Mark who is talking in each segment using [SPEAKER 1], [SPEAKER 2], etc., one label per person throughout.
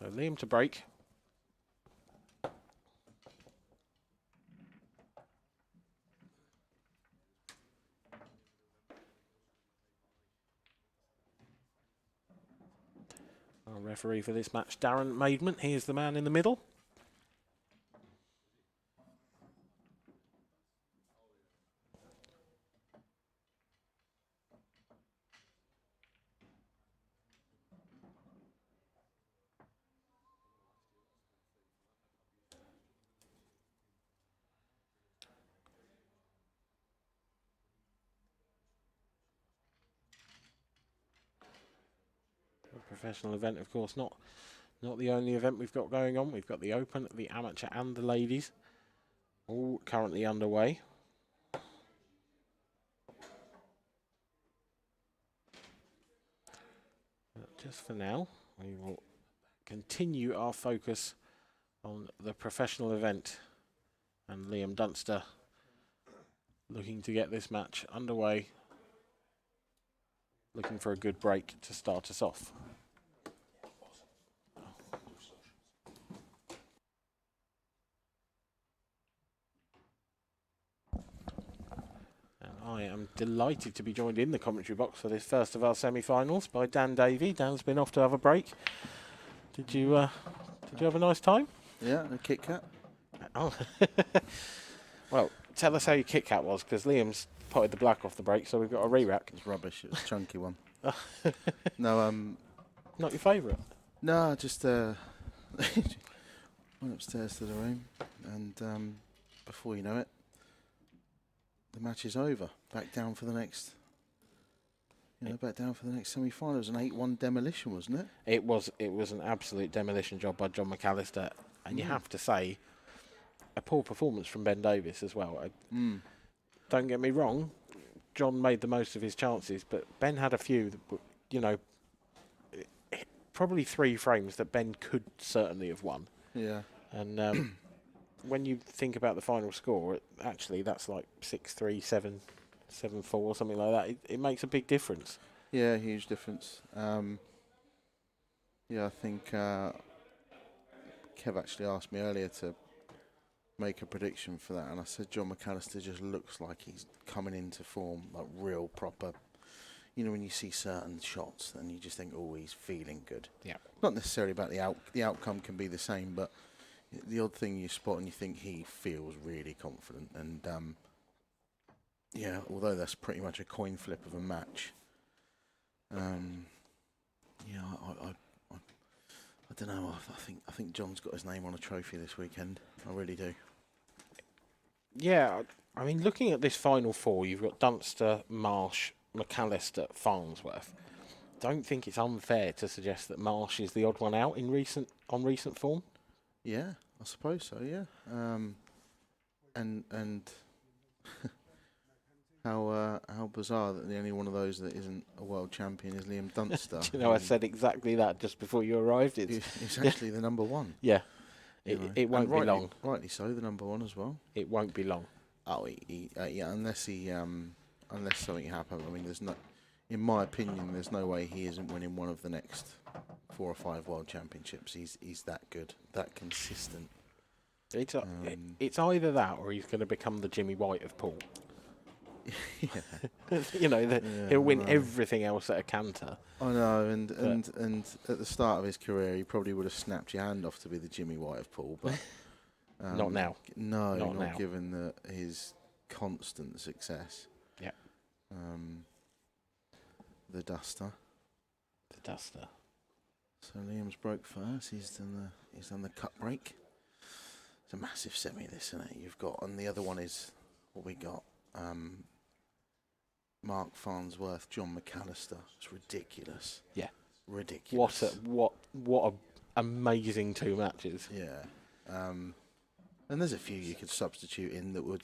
[SPEAKER 1] So Liam to break. Our referee for this match, Darren Maidment. He is the man in the middle. A professional event, of course, not the only event we've got going on. We've got the Open, the Amateur and the Ladies, all currently underway. But just for now, we will continue our focus on the professional event, and Liam Dunster looking to get this match underway, looking for a good break to start us off. And I am delighted to be joined in the commentary box for this first of our semi-finals by Dan Davey. Dan's been off to have a break. Did you have a nice time?
[SPEAKER 2] Yeah, a Kit Kat.
[SPEAKER 1] Oh. Well, tell us how your Kit Kat was, because Liam's potted the black off the break, so we've got a re-rack.
[SPEAKER 2] It's rubbish. It was a chunky one. No,
[SPEAKER 1] Not your favourite?
[SPEAKER 2] no, just went upstairs to the room, and before you know it, the match is over. Back down for the next. Back down for the next semi-final. It was an 8-1 demolition, wasn't it?
[SPEAKER 1] It was an absolute demolition job by John McAllister, and you have to say, a poor performance from Ben Davis as well. Don't get me wrong, John made the most of his chances, but Ben had a few that, probably 3 frames that Ben could certainly have won.
[SPEAKER 2] Yeah.
[SPEAKER 1] And when you think about the final score, actually that's like 6-3, 7-4 or something like that. It makes a big difference.
[SPEAKER 2] Yeah, huge difference. I think Kev actually asked me earlier to make a prediction for that, and I said John McAllister just looks like he's coming into form, like real proper. When you see certain shots, then you just think, oh, he's feeling good.
[SPEAKER 1] Yeah.
[SPEAKER 2] Not necessarily about the outcome can be the same, but the odd thing you spot and you think he feels really confident. And although that's pretty much a coin flip of a match, I don't know. I think John's got his name on a trophy this weekend. I really do.
[SPEAKER 1] Yeah, I mean, looking at this final 4, you've got Dunster, Marsh, McAllister, Farnsworth. Don't think it's unfair to suggest that Marsh is the odd one out on recent form.
[SPEAKER 2] Yeah, I suppose so. Yeah, and how bizarre that the only one of those that isn't a world champion is Liam Dunster.
[SPEAKER 1] I said exactly that just before you arrived.
[SPEAKER 2] It's actually the number one.
[SPEAKER 1] Yeah, it won't be long.
[SPEAKER 2] Rightly so, the number one as well.
[SPEAKER 1] It won't be long.
[SPEAKER 2] Oh, unless something happens. I mean, in my opinion, there's no way he isn't winning one of the next 4 or 5 world championships. He's that good, that consistent.
[SPEAKER 1] It's either that or he's going to become the Jimmy White of pool. He'll win everything else at a canter.
[SPEAKER 2] I know, and at the start of his career, he probably would have snapped your hand off to be the Jimmy White of pool, but
[SPEAKER 1] not now.
[SPEAKER 2] No, not
[SPEAKER 1] now.
[SPEAKER 2] Given his constant success.
[SPEAKER 1] Yeah.
[SPEAKER 2] The Duster. So Liam's broke first. He's done the cut break. It's a massive semi, this, isn't it? You've got, and the other one is what we got. Mark Farnsworth, John McAllister. It's ridiculous.
[SPEAKER 1] Yeah.
[SPEAKER 2] Ridiculous.
[SPEAKER 1] What a amazing 2 matches.
[SPEAKER 2] Yeah. And there's a few you could substitute in that would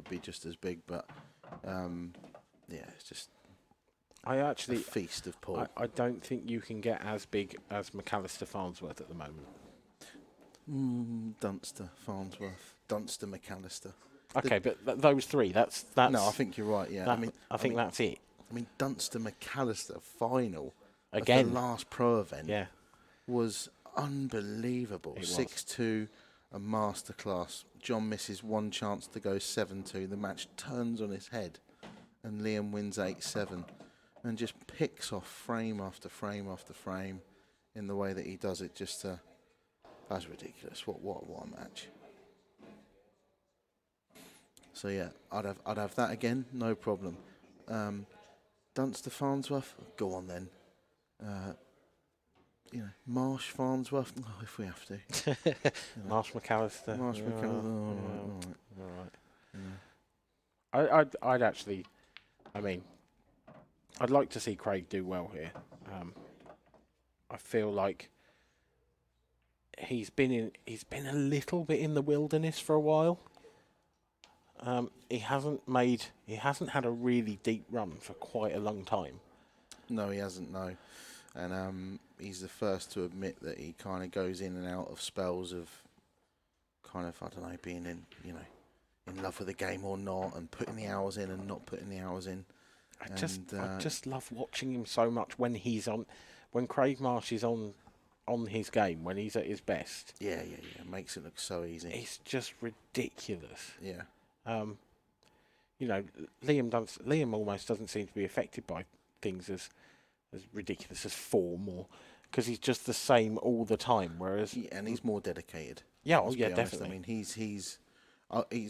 [SPEAKER 2] be just as big, but it's just a feast of Paul.
[SPEAKER 1] I don't think you can get as big as McAllister Farnsworth at the moment.
[SPEAKER 2] Dunster, Farnsworth, Dunster, McAllister.
[SPEAKER 1] Okay, but those 3, that's.
[SPEAKER 2] No, I think you're right. Yeah,
[SPEAKER 1] I think that's it.
[SPEAKER 2] I mean, Dunster McAllister final
[SPEAKER 1] again,
[SPEAKER 2] the last pro event.
[SPEAKER 1] Yeah,
[SPEAKER 2] was unbelievable.
[SPEAKER 1] It was.
[SPEAKER 2] 6-2, a masterclass. John misses one chance to go 7-2. The match turns on its head, and Liam wins 8-7, and just picks off frame after frame after frame in the way that he does it. Just that's ridiculous. What a match. So yeah, I'd have that again, no problem. Dunster Farnsworth, go on then. Marsh Farnsworth, if we have to.
[SPEAKER 1] Marsh McAllister.
[SPEAKER 2] Marsh McAllister.
[SPEAKER 1] All right. I'd actually, I'd like to see Craig do well here. I feel like he's been a little bit in the wilderness for a while. He hasn't had a really deep run for quite a long time.
[SPEAKER 2] No, he hasn't, no. And he's the first to admit that he kind of goes in and out of spells of kind of, I don't know, being in love with the game or not, and putting the hours in and not putting the hours in. I
[SPEAKER 1] just love watching him so much when Craig Marsh is on his game, when he's at his best.
[SPEAKER 2] Yeah. Makes it look so easy.
[SPEAKER 1] It's just ridiculous.
[SPEAKER 2] Yeah.
[SPEAKER 1] Liam almost doesn't seem to be affected by things as ridiculous as form, or because he's just the same all the time. Whereas,
[SPEAKER 2] and he's more dedicated.
[SPEAKER 1] Yeah, definitely.
[SPEAKER 2] I mean, he's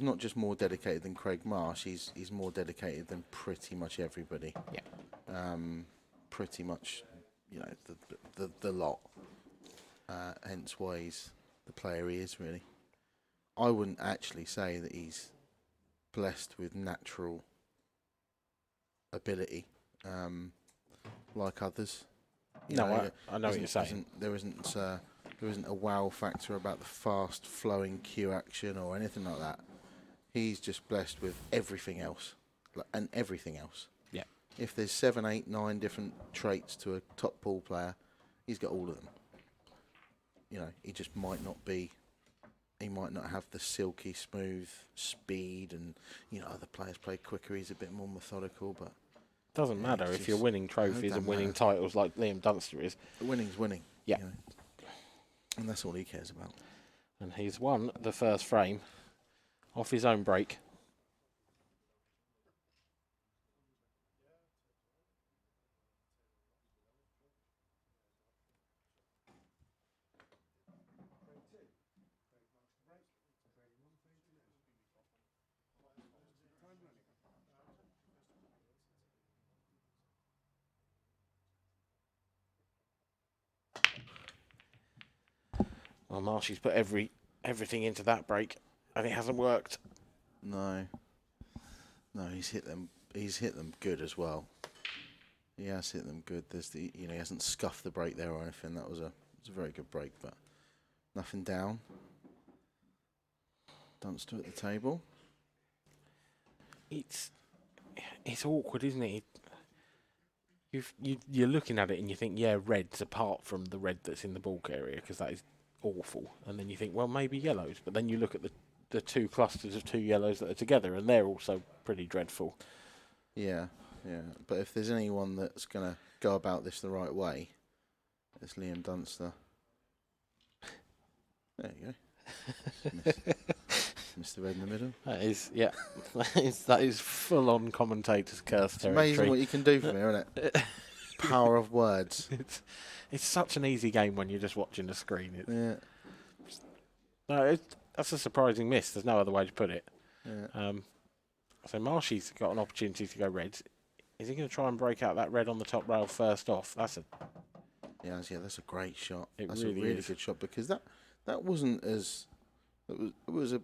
[SPEAKER 2] not just more dedicated than Craig Marsh. He's more dedicated than pretty much everybody.
[SPEAKER 1] Yeah.
[SPEAKER 2] Pretty much, the lot. Hence why he's the player he is. Really, I wouldn't actually say that he's blessed with natural ability, like others.
[SPEAKER 1] I know what you're saying.
[SPEAKER 2] There isn't a wow factor about the fast flowing cue action or anything like that. He's just blessed with everything else, and everything else.
[SPEAKER 1] Yeah.
[SPEAKER 2] If there's 7, 8, 9 different traits to a top pool player, he's got all of them. He just might not be. He might not have the silky smooth speed, and other players play quicker. He's a bit more methodical, but
[SPEAKER 1] doesn't matter if you're winning trophies and winning titles like Liam Dunster is.
[SPEAKER 2] Winning's winning.
[SPEAKER 1] Yeah,
[SPEAKER 2] and that's all he cares about.
[SPEAKER 1] And he's won the first frame off his own break. Well, Marshy's put everything into that break, and it hasn't worked.
[SPEAKER 2] No, he's hit them. He's hit them good as well. He has hit them good. He hasn't scuffed the break there or anything. That was a very good break, but nothing down. Dunster at the table.
[SPEAKER 1] It's awkward, isn't it? You're looking at it and you think, yeah, red's apart from the red that's in the bulk area, because that is awful. And then you think, well, maybe yellows. But then you look at the two clusters of two yellows that are together, and they're also pretty dreadful.
[SPEAKER 2] Yeah. But if there's anyone that's going to go about this the right way, it's Liam Dunster. There you go. Missed the red in the middle.
[SPEAKER 1] That is, yeah. that is full-on commentator's curse territory.
[SPEAKER 2] Amazing what you can do for me, isn't it? Power of words.
[SPEAKER 1] It's such an easy game when you're just watching the screen.
[SPEAKER 2] Yeah.
[SPEAKER 1] That's a surprising miss. There's no other way to put it.
[SPEAKER 2] Yeah.
[SPEAKER 1] So Marshy's got an opportunity to go reds. Is he going to try and break out that red on the top rail first off? That's
[SPEAKER 2] a great shot.
[SPEAKER 1] That's
[SPEAKER 2] a really good shot, because that wasn't as it was a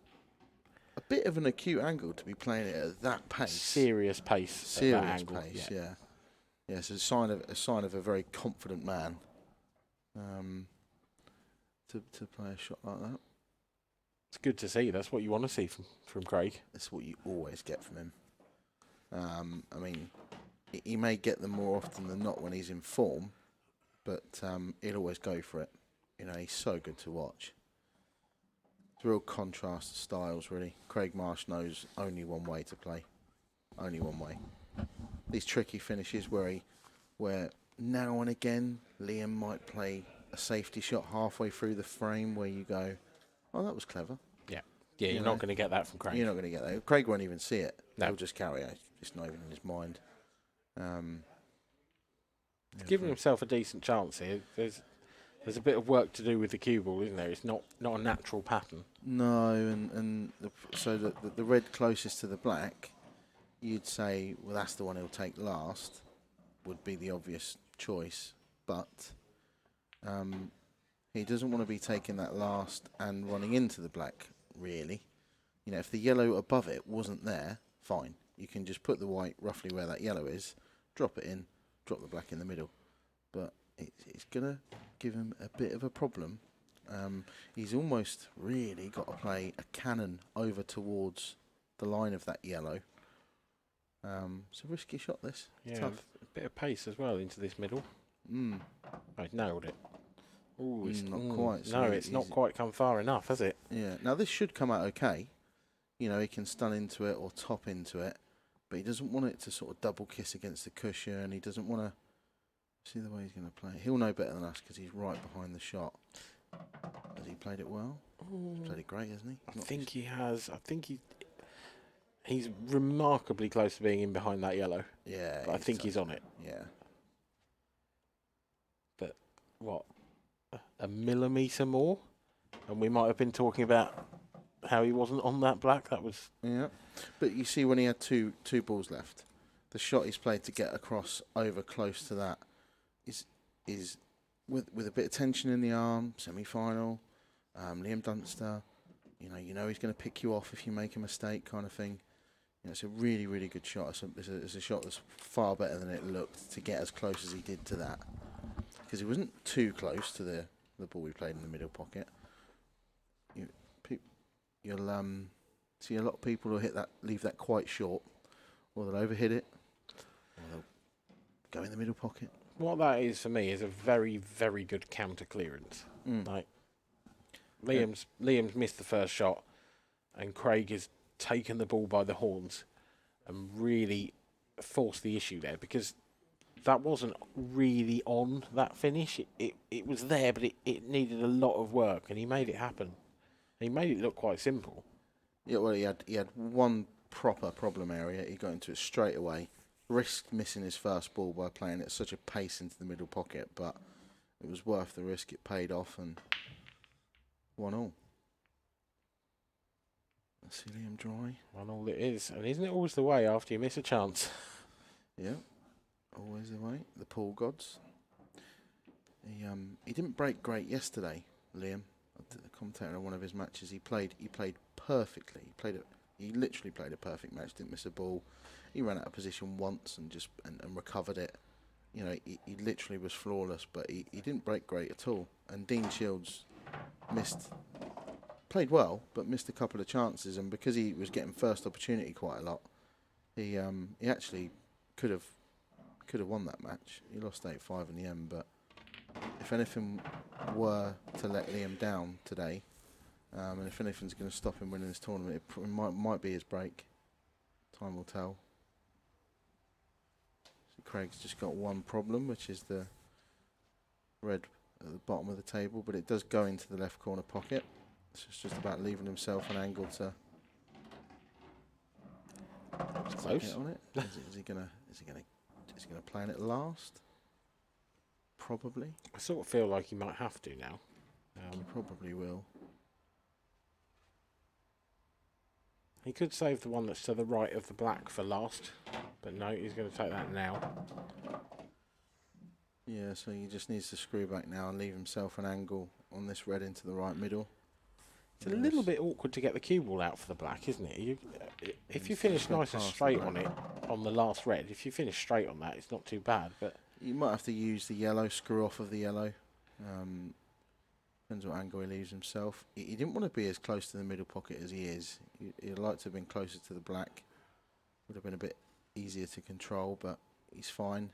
[SPEAKER 2] bit of an acute angle to be playing it at that pace.
[SPEAKER 1] Serious pace.
[SPEAKER 2] Serious
[SPEAKER 1] at that angle.
[SPEAKER 2] pace. Yeah. Yeah, it's a sign of a very confident man. To play a shot like that.
[SPEAKER 1] It's good to see. That's what you want to see from Craig.
[SPEAKER 2] That's what you always get from him. I mean, he may get them more often than not when he's in form, but he'll always go for it. He's so good to watch. It's a real contrast of styles, really. Craig Marsh knows only one way to play. Only one way. These tricky finishes where now and again Liam might play a safety shot halfway through the frame where you go, oh, that was clever.
[SPEAKER 1] Yeah. Yeah, you're
[SPEAKER 2] You
[SPEAKER 1] not
[SPEAKER 2] know?
[SPEAKER 1] going to get that from Craig.
[SPEAKER 2] You're not going to get that. Craig won't even see it.
[SPEAKER 1] No.
[SPEAKER 2] He'll just carry it. It's not even in his mind.
[SPEAKER 1] He's giving himself a decent chance here. There's a bit of work to do with the cue ball, isn't there? It's not a natural pattern.
[SPEAKER 2] No, and so the red closest to the black, you'd say, well, that's the one he'll take last, would be the obvious choice. But he doesn't want to be taking that last and running into the black, really. You know, if the yellow above it wasn't there, fine. You can just put the white roughly where that yellow is, drop it in, drop the black in the middle. But it's going to give him a bit of a problem. He's almost really got to play a cannon over towards the line of that yellow. It's a risky shot, this.
[SPEAKER 1] Yeah,
[SPEAKER 2] Tough.
[SPEAKER 1] a bit of pace as well into this middle.
[SPEAKER 2] Mm.
[SPEAKER 1] Oh, he's nailed it. Ooh, it's
[SPEAKER 2] Not quite.
[SPEAKER 1] No,
[SPEAKER 2] So
[SPEAKER 1] it's not quite come far enough, has it?
[SPEAKER 2] Yeah. Now, this should come out okay. You know, he can stun into it or top into it. But he doesn't want it to sort of double kiss against the cushion. He doesn't want to... See the way he's going to play. He'll know better than us because he's right behind the shot. Has he played it well? He's played it great, hasn't he?
[SPEAKER 1] I think he has. I think he's remarkably close to being in behind that yellow.
[SPEAKER 2] Yeah.
[SPEAKER 1] But I think he's on it.
[SPEAKER 2] Yeah.
[SPEAKER 1] But what? A millimetre more? And we might have been talking about how he wasn't on that black. That was...
[SPEAKER 2] Yeah. But you see when he had two balls left, the shot he's played to get across over close to that is with a bit of tension in the arm, semi-final, Liam Dunster, you know he's going to pick you off if you make a mistake, kind of thing. You know, it's a really, really good shot. It's a shot that's far better than it looked to get as close as he did to that, because he wasn't too close to the ball we played in the middle pocket. You'll see a lot of people will leave that quite short, or they'll overhit it, or they'll go in the middle pocket.
[SPEAKER 1] What that is for me is a very, very good counter clearance. Like Liam's missed the first shot, and Craig has taken the ball by the horns and really forced the issue there, because that wasn't really on that finish. It was there, but it needed a lot of work, and he made it happen. He made it look quite simple.
[SPEAKER 2] Yeah, well, he had one proper problem area. He got into it straight away. Risked missing his first ball by playing at such a pace into the middle pocket, but it was worth the risk. It paid off, and 1-1. Let's see Liam dry.
[SPEAKER 1] 1-1 it is, and isn't it always the way after you miss a chance?
[SPEAKER 2] Yeah, always the way. The pool gods. He didn't break great yesterday, Liam. The commentator on one of his matches, he played perfectly. He literally played a perfect match. Didn't miss a ball. He ran out of position once and just and recovered it. You know, he literally was flawless, but he didn't break great at all. And Dean Shields played well, but missed a couple of chances. And because he was getting first opportunity quite a lot, he actually could have won that match. He lost 8-5 in the end, but if anything were to let Liam down today, and if anything's going to stop him winning this tournament, it might be his break. Time will tell. So Craig's just got one problem, which is the red at the bottom of the table, but it does go into the left corner pocket. So it's just about leaving himself an angle to
[SPEAKER 1] Close.
[SPEAKER 2] get on it. Is he gonna play on it last? Probably.
[SPEAKER 1] I sort of feel like he might have to now.
[SPEAKER 2] He probably will.
[SPEAKER 1] He could save the one that's to the right of the black for last, but no, he's going to take that now.
[SPEAKER 2] Yeah, so he just needs to screw back now and leave himself an angle on this red into the right middle.
[SPEAKER 1] It's a little bit awkward to get the cue ball out for the black, isn't it? If you finish nice and straight on it, on the last red, if you finish straight on that, it's not too bad. But
[SPEAKER 2] you might have to use the yellow, screw off of the yellow. Depends what angle he leaves himself. He didn't want to be as close to the middle pocket as he is. He'd like to have been closer to the black. Would have been a bit easier to control, but he's fine.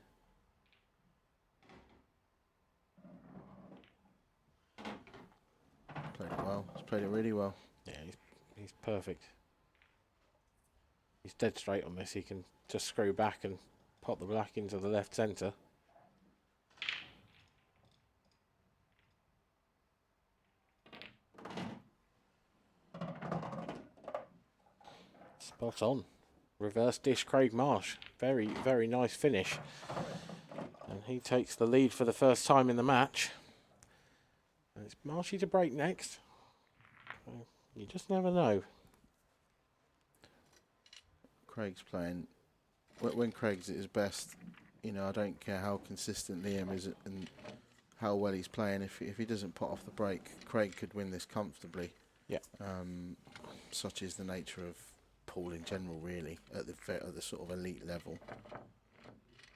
[SPEAKER 2] Played it well. He's played it really well.
[SPEAKER 1] yeah, he's perfect. He's dead straight on this. He can just screw back and pop the black into the left centre. Spot on. Reverse dish Craig Marsh. Very, very nice finish. And he takes the lead for the first time in the match. And it's Marshy to break next. You just never know.
[SPEAKER 2] Craig's playing. When Craig's at his best, you know, I don't care how consistent Liam is and how well he's playing. If he doesn't put off the break, Craig could win this comfortably.
[SPEAKER 1] Yeah.
[SPEAKER 2] Such is the nature of pool in general, really, at the sort of elite level.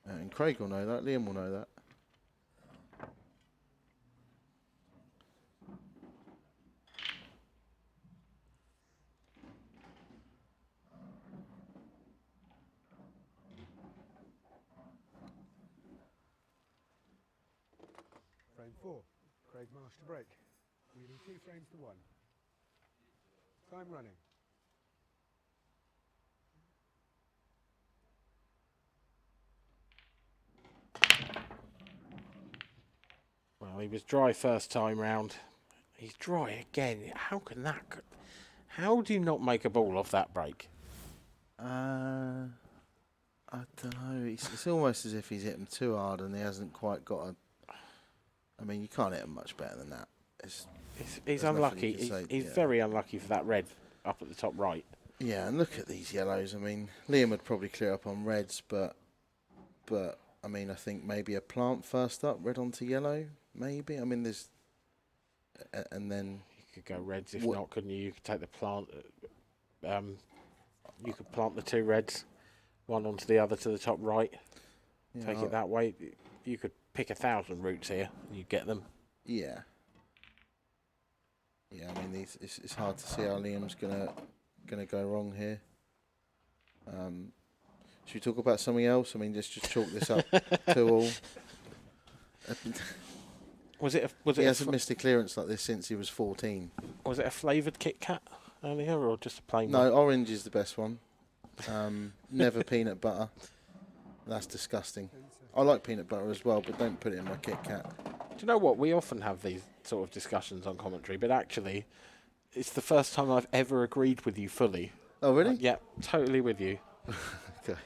[SPEAKER 2] And Craig will know that. Liam will know that.
[SPEAKER 3] Frame 4, Craig Marsh to break. Leading 2 frames to 1. Time running.
[SPEAKER 1] Well, he was dry first time round. He's dry again. How can that... How do you not make a ball off that break?
[SPEAKER 2] I don't know. It's almost as if he's hit him too hard and he hasn't quite got a... I mean, you can't hit him much better than that.
[SPEAKER 1] He's
[SPEAKER 2] there's
[SPEAKER 1] unlucky.
[SPEAKER 2] nothing you can say,
[SPEAKER 1] He's
[SPEAKER 2] yeah.
[SPEAKER 1] very unlucky for that red up at the top right.
[SPEAKER 2] Yeah, and look at these yellows. I mean, Liam would probably clear up on reds, but I mean, I think maybe a plant first up, red onto yellow, maybe. I mean, there's... And then...
[SPEAKER 1] You could go reds if not, couldn't you? You could take the plant... you could plant the 2 reds, one onto the other to the top right.
[SPEAKER 2] Yeah,
[SPEAKER 1] Take it that way. You could pick 1,000 routes here and you get them.
[SPEAKER 2] Yeah. Yeah, I mean, it's hard to see how Liam's gonna go wrong here. Should we talk about something else? I mean, just chalk this up to all. He hasn't missed a clearance like this since he was 14.
[SPEAKER 1] Was it a flavoured Kit Kat earlier or just a plain
[SPEAKER 2] No,
[SPEAKER 1] one?
[SPEAKER 2] orange is the best one. Never peanut butter. That's disgusting. I like peanut butter as well, but don't put it in my Kit Kat.
[SPEAKER 1] Do you know what? We often have these sort of discussions on commentary, but actually, it's the first time I've ever agreed with you fully.
[SPEAKER 2] Oh, really?
[SPEAKER 1] Yeah, totally with you.
[SPEAKER 2] Okay.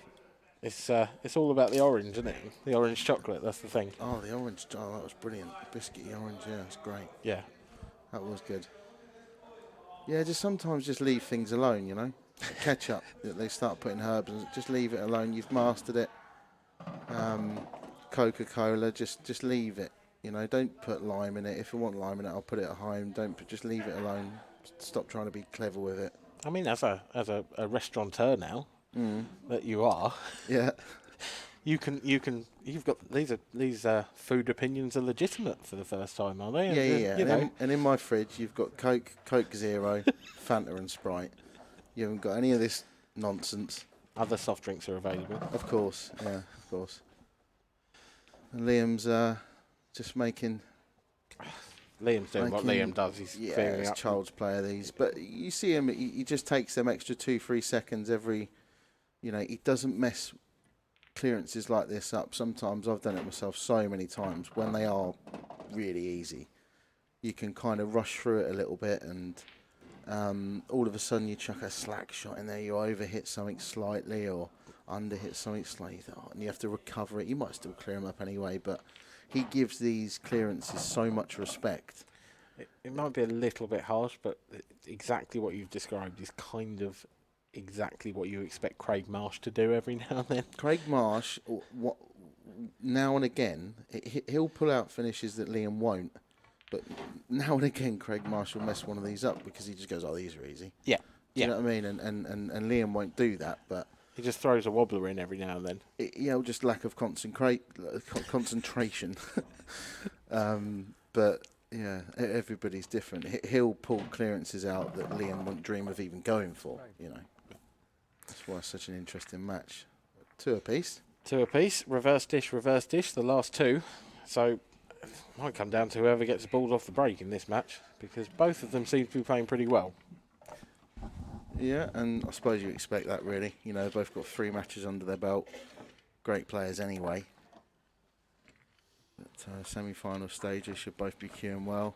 [SPEAKER 1] It's all about the orange, isn't it? The orange chocolate, that's the thing.
[SPEAKER 2] Oh, the orange. Oh, that was brilliant. Biscuity orange, yeah, it's great.
[SPEAKER 1] Yeah.
[SPEAKER 2] That was good. Yeah, sometimes just leave things alone, you know. Ketchup, they start putting herbs, and just leave it alone. You've mastered it. Coca-Cola, just leave it. You know, don't put lime in it. If I want lime in it, I'll put it at home. Just leave it alone. Stop trying to be clever with it.
[SPEAKER 1] I mean, as a restaurateur now that you are,
[SPEAKER 2] yeah,
[SPEAKER 1] you've got these food opinions are legitimate for the first time, are they?
[SPEAKER 2] Yeah. And in my fridge, you've got Coke Zero, Fanta, and Sprite. You haven't got any of this nonsense.
[SPEAKER 1] Other soft drinks are available.
[SPEAKER 2] Of course, yeah, of course. And Liam's just making...
[SPEAKER 1] Liam's doing what Liam does. He's clearing
[SPEAKER 2] it's
[SPEAKER 1] up.
[SPEAKER 2] child's play of these. But you see him, he just takes them extra 2-3 seconds every... You know, he doesn't mess clearances like this up. Sometimes I've done it myself so many times when they are really easy. You can kind of rush through it a little bit and all of a sudden you chuck a slack shot in there, you overhit something slightly or underhit something slightly, and you have to recover it. You might still clear them up anyway, but he gives these clearances so much respect.
[SPEAKER 1] It might be a little bit harsh, but exactly what you've described is kind of exactly what you expect Craig Marsh to do every now and then.
[SPEAKER 2] Craig Marsh, now and again, he'll pull out finishes that Liam won't. But now and again, Craig Marsh will mess one of these up because he just goes, "Oh, these are easy."
[SPEAKER 1] Yeah,
[SPEAKER 2] do you know what I mean? And Liam won't do that, but
[SPEAKER 1] he just throws a wobbler in every now and then.
[SPEAKER 2] Just lack of concentration. But yeah, everybody's different. He'll pull clearances out that Liam wouldn't dream of even going for. You know, that's why it's such an interesting match. 2 apiece.
[SPEAKER 1] 2 apiece. Reverse dish. The last 2. So. Might come down to whoever gets the balls off the break in this match, because both of them seem to be playing pretty well.
[SPEAKER 2] Yeah, and I suppose you expect that, really. You know, they've both got 3 matches under their belt. Great players anyway. But semi-final stages should both be queuing well.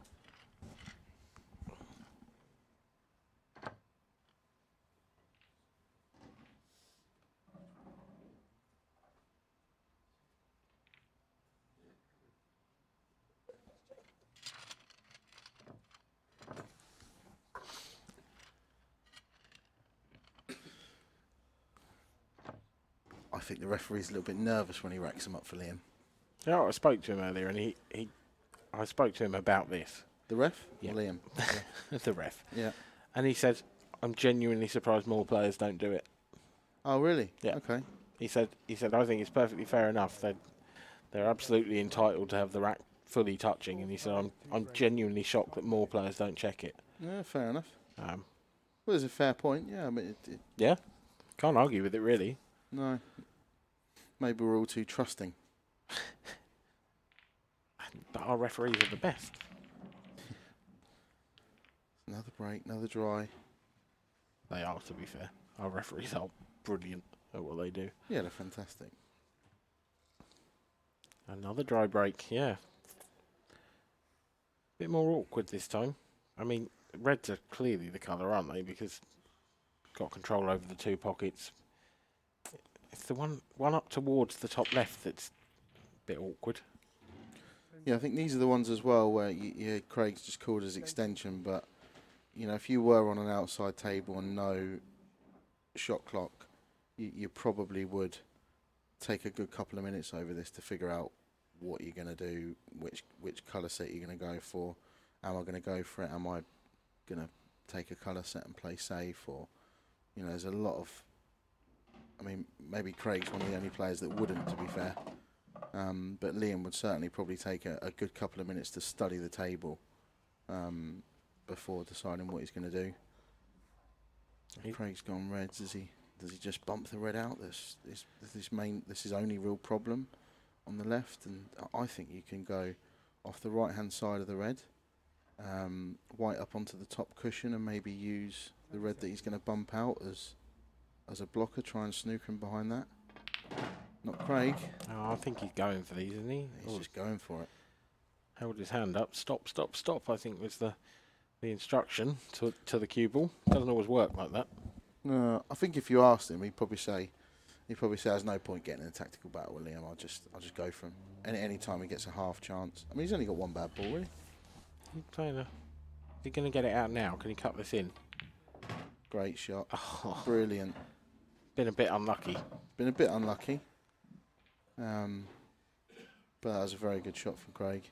[SPEAKER 2] think the referee's a little bit nervous when he racks them up for Liam.
[SPEAKER 1] Yeah, I spoke to him earlier, and I spoke to him about this.
[SPEAKER 2] The ref?
[SPEAKER 1] Yeah.
[SPEAKER 2] Or Liam?
[SPEAKER 1] The ref.
[SPEAKER 2] Yeah.
[SPEAKER 1] And he said, I'm genuinely surprised more players don't do it.
[SPEAKER 2] Oh, really?
[SPEAKER 1] Yeah.
[SPEAKER 2] Okay.
[SPEAKER 1] He said, I think it's perfectly fair enough. They're absolutely entitled to have the rack fully touching. And he said, I'm genuinely shocked that more players don't check it.
[SPEAKER 2] Yeah, fair enough.
[SPEAKER 1] Um,
[SPEAKER 2] Well, it's a fair point. Yeah, I mean,
[SPEAKER 1] yeah, can't argue with it, really.
[SPEAKER 2] no. Maybe we're all too trusting.
[SPEAKER 1] But our referees are the best.
[SPEAKER 2] Another break, another dry.
[SPEAKER 1] They are, to be fair. Our referees are brilliant at what they do.
[SPEAKER 2] Yeah, they're fantastic.
[SPEAKER 1] Another dry break, yeah. Bit more awkward this time. I mean, reds are clearly the colour, aren't they? Because got control over the two pockets. It's the one up towards the top left that's a bit awkward.
[SPEAKER 2] Yeah, I think these are the ones as well where Craig's just called as extension, but you know, if you were on an outside table and no shot clock, you probably would take a good couple of minutes over this to figure out what you're going to do, which colour set you're going to go for. Am I going to go for it? Am I going to take a colour set and play safe? Or, you know, there's a lot of... I mean, maybe Craig's one of the only players that wouldn't, to be fair. But Liam would certainly probably take a good couple of minutes to study the table before deciding what he's going to do. Craig's gone reds. Does he just bump the red out? This is only real problem on the left, and I think you can go off the right hand side of the red, white up onto the top cushion, and maybe use the red that he's going to bump out as a blocker. Try and snooker him behind that. Not Craig.
[SPEAKER 1] Oh, I think he's going for these, isn't he?
[SPEAKER 2] He's just going for it.
[SPEAKER 1] Held his hand up. Stop, stop, stop, I think was the instruction to the cue ball. Doesn't always work like that.
[SPEAKER 2] No, I think if you asked him, he'd probably say there's no point getting in a tactical battle with Liam. I'll just go for him. Any time he gets a half chance. I mean, he's only got one bad ball, really.
[SPEAKER 1] Is he going to get it out now? Can he cut this in?
[SPEAKER 2] Great shot.
[SPEAKER 1] Oh,
[SPEAKER 2] Brilliant.
[SPEAKER 1] been a bit unlucky.
[SPEAKER 2] Been a bit unlucky. But that was a very good shot from Craig.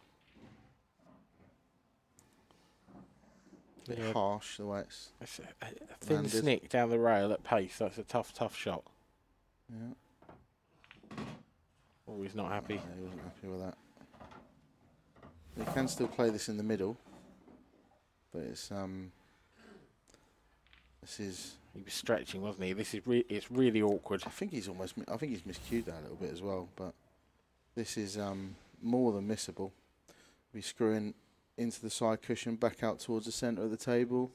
[SPEAKER 2] A bit harsh the way it's
[SPEAKER 1] a thin
[SPEAKER 2] landed.
[SPEAKER 1] snick down the rail at pace. That's a tough shot.
[SPEAKER 2] Yeah.
[SPEAKER 1] Oh, he's not happy.
[SPEAKER 2] Yeah, he wasn't happy with that. He can still play this in the middle, but it's this is.
[SPEAKER 1] He was stretching, wasn't he? This is it's really awkward.
[SPEAKER 2] I think he's miscued that a little bit as well, but this is more than missable. We screwing into the side cushion, back out towards the centre of the table.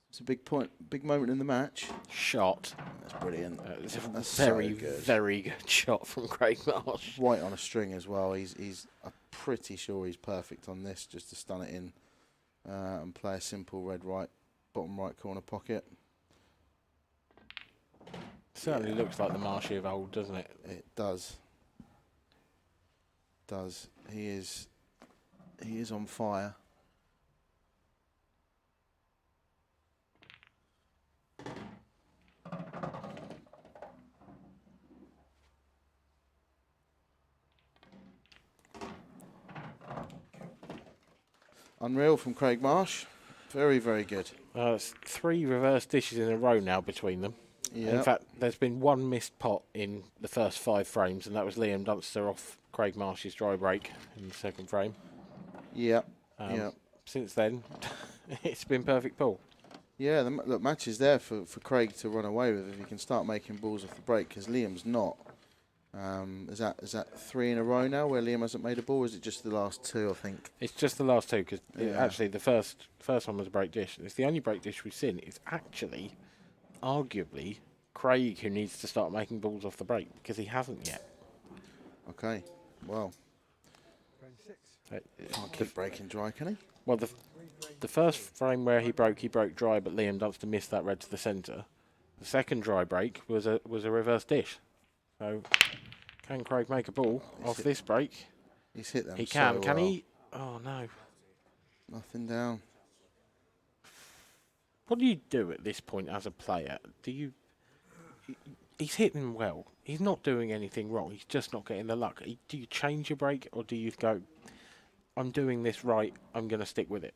[SPEAKER 2] It's a big moment in the match.
[SPEAKER 1] Shot.
[SPEAKER 2] That's brilliant.
[SPEAKER 1] It's a
[SPEAKER 2] That's
[SPEAKER 1] very,
[SPEAKER 2] so good.
[SPEAKER 1] very good shot from Craig Marsh.
[SPEAKER 2] White on a string as well. I'm pretty sure he's perfect on this, just to stun it in and play a simple red bottom right corner pocket.
[SPEAKER 1] Certainly looks like the Marshy of old, doesn't it?
[SPEAKER 2] It does. He is on fire. Unreal from Craig Marsh. Very, very good.
[SPEAKER 1] It's 3 reverse dishes in a row now between them.
[SPEAKER 2] Yeah.
[SPEAKER 1] In fact, there's been one missed pot in the first 5 frames, and that was Liam Dunster off Craig Marsh's dry break in the second frame.
[SPEAKER 2] Yeah.
[SPEAKER 1] Since then, it's been perfect pull.
[SPEAKER 2] Yeah, the match is there for Craig to run away with if he can start making balls off the break, because Liam's not. Is that 3 in a row now where Liam hasn't made a ball, or is it just the last 2, I think?
[SPEAKER 1] It's just the last 2, because actually the first one was a break dish. It's the only break dish we've seen. It's actually, arguably, Craig who needs to start making balls off the break, because he hasn't yet.
[SPEAKER 2] Okay, well, can't keep breaking dry, can he?
[SPEAKER 1] Well, the first frame where he broke dry, but Liam Dunster missed that red to the centre. The second dry break was a reverse dish. So, can Craig make a ball off this break?
[SPEAKER 2] He's hit them.
[SPEAKER 1] He can.
[SPEAKER 2] So
[SPEAKER 1] Can
[SPEAKER 2] well.
[SPEAKER 1] he? Oh no.
[SPEAKER 2] Nothing down.
[SPEAKER 1] What do you do at this point as a player? he's hitting well. He's not doing anything wrong. He's just not getting the luck. Do you change your break, or do you go, I'm doing this right, I'm going to stick with it?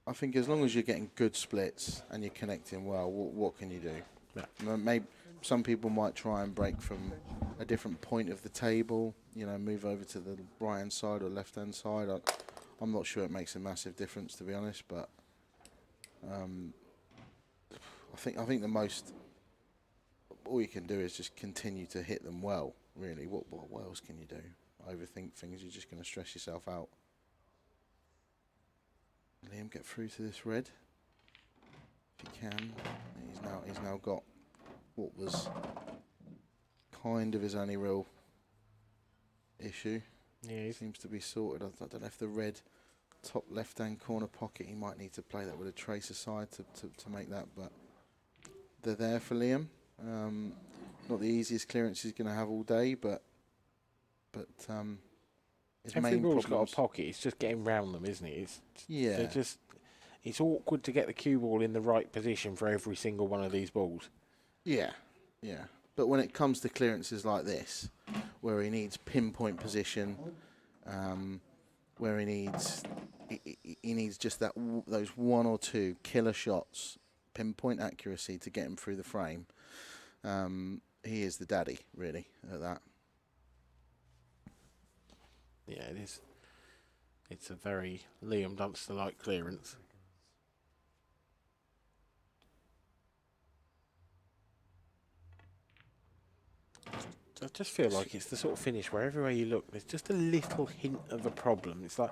[SPEAKER 2] I think as long as you're getting good splits and you're connecting well, what can you do?
[SPEAKER 1] Yeah.
[SPEAKER 2] Maybe some people might try and break from a different point of the table, move over to the right-hand side or left-hand side. I'm not sure it makes a massive difference, to be honest, but I think the most, all you can do is just continue to hit them well, really. What else can you do? Overthink things, you're just going to stress yourself out. Liam, get through to this red if you can. He's now got what was kind of his only real issue.
[SPEAKER 1] Yeah,
[SPEAKER 2] seems to be sorted. I don't know if the red top left-hand corner pocket, he might need to play that with a tracer side to make that, but they're there for Liam. Not the easiest clearance he's going to have all day, but his
[SPEAKER 1] every
[SPEAKER 2] main
[SPEAKER 1] ball's
[SPEAKER 2] problems.
[SPEAKER 1] got a pocket. It's just getting round them, isn't it?
[SPEAKER 2] Yeah.
[SPEAKER 1] It's awkward to get the cue ball in the right position for every single one of these balls.
[SPEAKER 2] Yeah. But when it comes to clearances like this, where he needs pinpoint position, where he needs just those one or two killer shots, pinpoint accuracy to get him through the frame, he is the daddy, really, at that.
[SPEAKER 1] Yeah, it is. It's a very Liam Dunster-like clearance. I just feel like it's the sort of finish where everywhere you look, there's just a little hint of a problem. It's like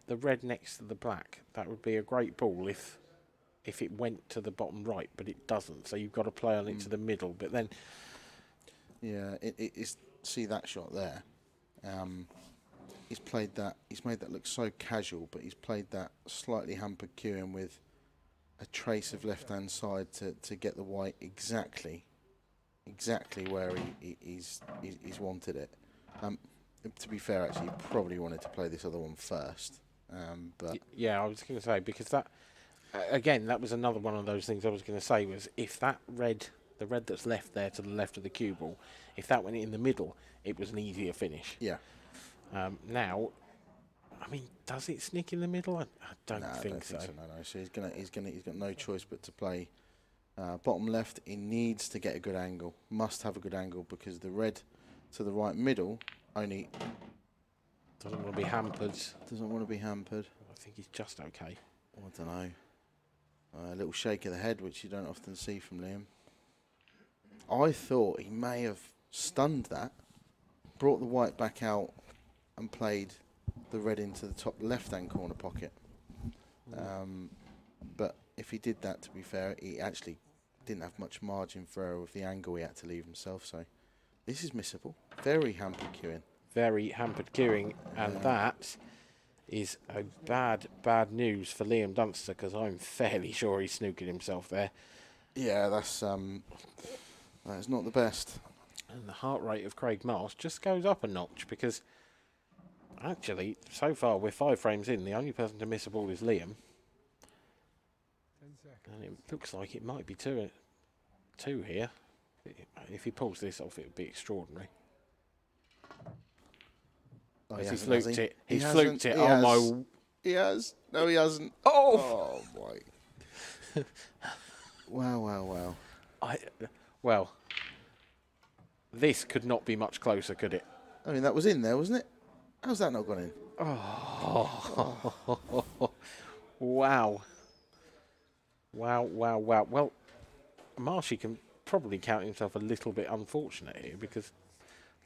[SPEAKER 1] the red next to the black. That would be a great ball if it went to the bottom right, but it doesn't. So you've got to play on it to the middle. But then,
[SPEAKER 2] yeah, it's see that shot there. He's played that. He's made that look so casual, but he's played that slightly hampered cueing with a trace of left-hand side to get the white exactly where he's wanted it. To be fair, actually, he probably wanted to play this other one first. But
[SPEAKER 1] yeah, I was going to say, because that again, that was another one of those things I was going to say was if that the red that's left there to the left of the cue ball, if that went in the middle, it was an easier finish.
[SPEAKER 2] yeah.
[SPEAKER 1] Now, I mean, does it sneak in the middle? I don't think so.
[SPEAKER 2] No. So he's got no choice but to play bottom left. He needs to get a good angle. Must have a good angle because the red to the right middle only
[SPEAKER 1] doesn't want to be hampered.
[SPEAKER 2] I
[SPEAKER 1] think he's just okay.
[SPEAKER 2] I don't know. A little shake of the head, which you don't often see from Liam. I thought he may have stunned that, brought the white back out, and played the red into the top left-hand corner pocket. But if he did that, to be fair, he actually didn't have much margin for error with the angle he had to leave himself. So this is missable. Very hampered queuing.
[SPEAKER 1] Very hampered queuing, and that is a bad news for Liam Dunster, because I'm fairly sure he snookered himself there.
[SPEAKER 2] Yeah, that is not the best.
[SPEAKER 1] And the heart rate of Craig Marsh just goes up a notch, because actually, so far, we're 5 frames in. The only person to miss a ball is Liam.
[SPEAKER 3] 10 seconds.
[SPEAKER 1] And it looks like it might be two here. If he pulls this off, it would be extraordinary.
[SPEAKER 2] Oh,
[SPEAKER 1] He
[SPEAKER 2] hasn't,
[SPEAKER 1] fluked
[SPEAKER 2] has he?
[SPEAKER 1] it. He
[SPEAKER 2] He
[SPEAKER 1] fluked
[SPEAKER 2] hasn't.
[SPEAKER 1] it.
[SPEAKER 2] He
[SPEAKER 1] Oh,
[SPEAKER 2] has.
[SPEAKER 1] my.
[SPEAKER 2] He has. No, he hasn't.
[SPEAKER 1] Oh!
[SPEAKER 2] Oh, boy. Wow.
[SPEAKER 1] Well, this could not be much closer, could it?
[SPEAKER 2] I mean, that was in there, wasn't it? How's that not gone in?
[SPEAKER 1] Oh. Wow. Well, Marshy can probably count himself a little bit unfortunate here, because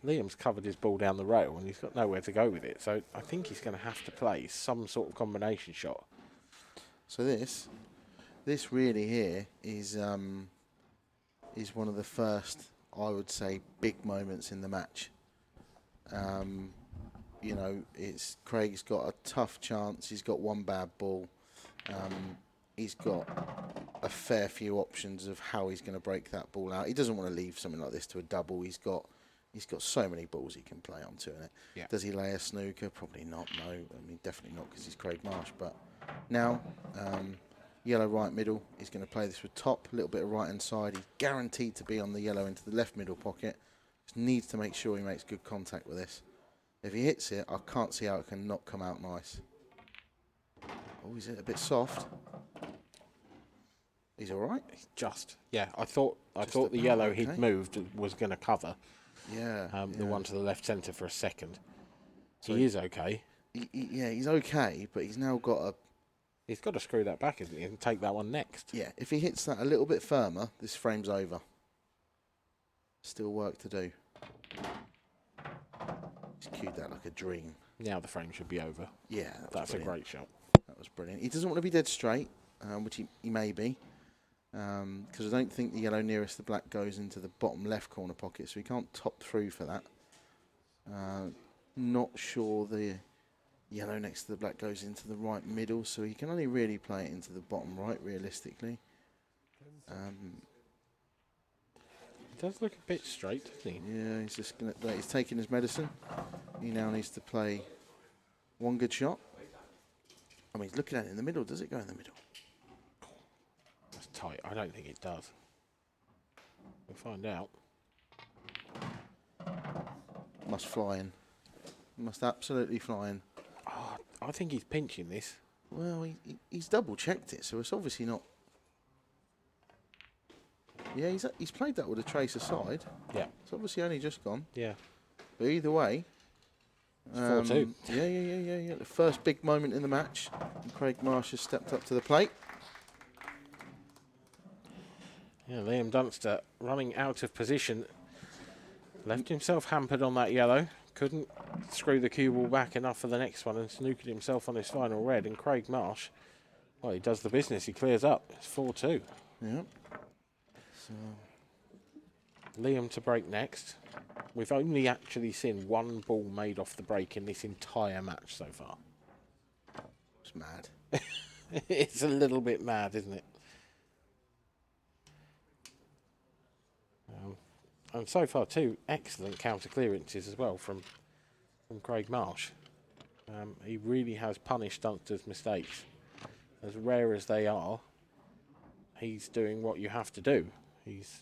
[SPEAKER 1] Liam's covered his ball down the rail and he's got nowhere to go with it. So I think he's going to have to play some sort of combination shot.
[SPEAKER 2] So this really here is one of the first, I would say, big moments in the match. It's Craig's got a tough chance. He's got one bad ball. He's got a fair few options of how he's going to break that ball out. He doesn't want to leave something like this to a double. He's got so many balls he can play onto in it.
[SPEAKER 1] Yeah.
[SPEAKER 2] Does he lay a snooker? Probably not. No, I mean definitely not, because he's Craig Marsh. But now Yellow right middle. He's going to play this with top, a little bit of right hand side. He's guaranteed to be on the yellow into the left middle pocket. Just needs to make sure he makes good contact with this. If he hits it, I can't see how it can not come out nice. Oh, is it a bit soft? He's all right.
[SPEAKER 1] Just, yeah. I thought the
[SPEAKER 2] about
[SPEAKER 1] yellow
[SPEAKER 2] okay.
[SPEAKER 1] he'd moved was going to cover.
[SPEAKER 2] Yeah,
[SPEAKER 1] The one to the left centre for a second.
[SPEAKER 2] So
[SPEAKER 1] he is okay.
[SPEAKER 2] Yeah, he's okay, but he's now got a...
[SPEAKER 1] He's got to screw that back, isn't he, and take that one next.
[SPEAKER 2] Yeah, if he hits that a little bit firmer, this frame's over. Still work to do. He's cued that like a dream.
[SPEAKER 1] Now the frame should be over.
[SPEAKER 2] Yeah,
[SPEAKER 1] that's a great shot.
[SPEAKER 2] That was brilliant. He doesn't want to be dead straight, which he may be, because I don't think the yellow nearest the black goes into the bottom left corner pocket, so he can't top through for that. Not sure the yellow next to the black goes into the right middle, so he can only really play it into the bottom right, realistically.
[SPEAKER 1] He does look a bit straight, doesn't he?
[SPEAKER 2] Yeah, he's just gonna. He's taking his medicine. He now needs to play one good shot. I mean, he's looking at it in the middle. Does it go in the middle?
[SPEAKER 1] That's tight. I don't think it does. We'll find out.
[SPEAKER 2] Must fly in. Must absolutely fly in.
[SPEAKER 1] Oh, I think he's pinching this.
[SPEAKER 2] Well, he's double checked it, so it's obviously not. Yeah, he's played that with a trace aside.
[SPEAKER 1] Yeah.
[SPEAKER 2] It's obviously only just gone.
[SPEAKER 1] Yeah.
[SPEAKER 2] But either way.
[SPEAKER 1] It's 4-2.
[SPEAKER 2] Yeah. The first big moment in the match. And Craig Marsh has stepped up to the plate.
[SPEAKER 1] Yeah, Liam Dunster running out of position. Left himself hampered on that yellow. Couldn't screw the cue ball back enough for the next one and snooked himself on his final red. And Craig Marsh, well, he does the business. He clears up. It's 4-2.
[SPEAKER 2] Yeah. So
[SPEAKER 1] Liam to break next. We've only actually seen one ball made off the break in this entire match so far.
[SPEAKER 2] it's mad.
[SPEAKER 1] It's a little bit mad, isn't it? And so far, two excellent counter clearances as well from Craig Marsh. He really has punished Dunster's mistakes. As rare as they are, he's doing what you have to do. He's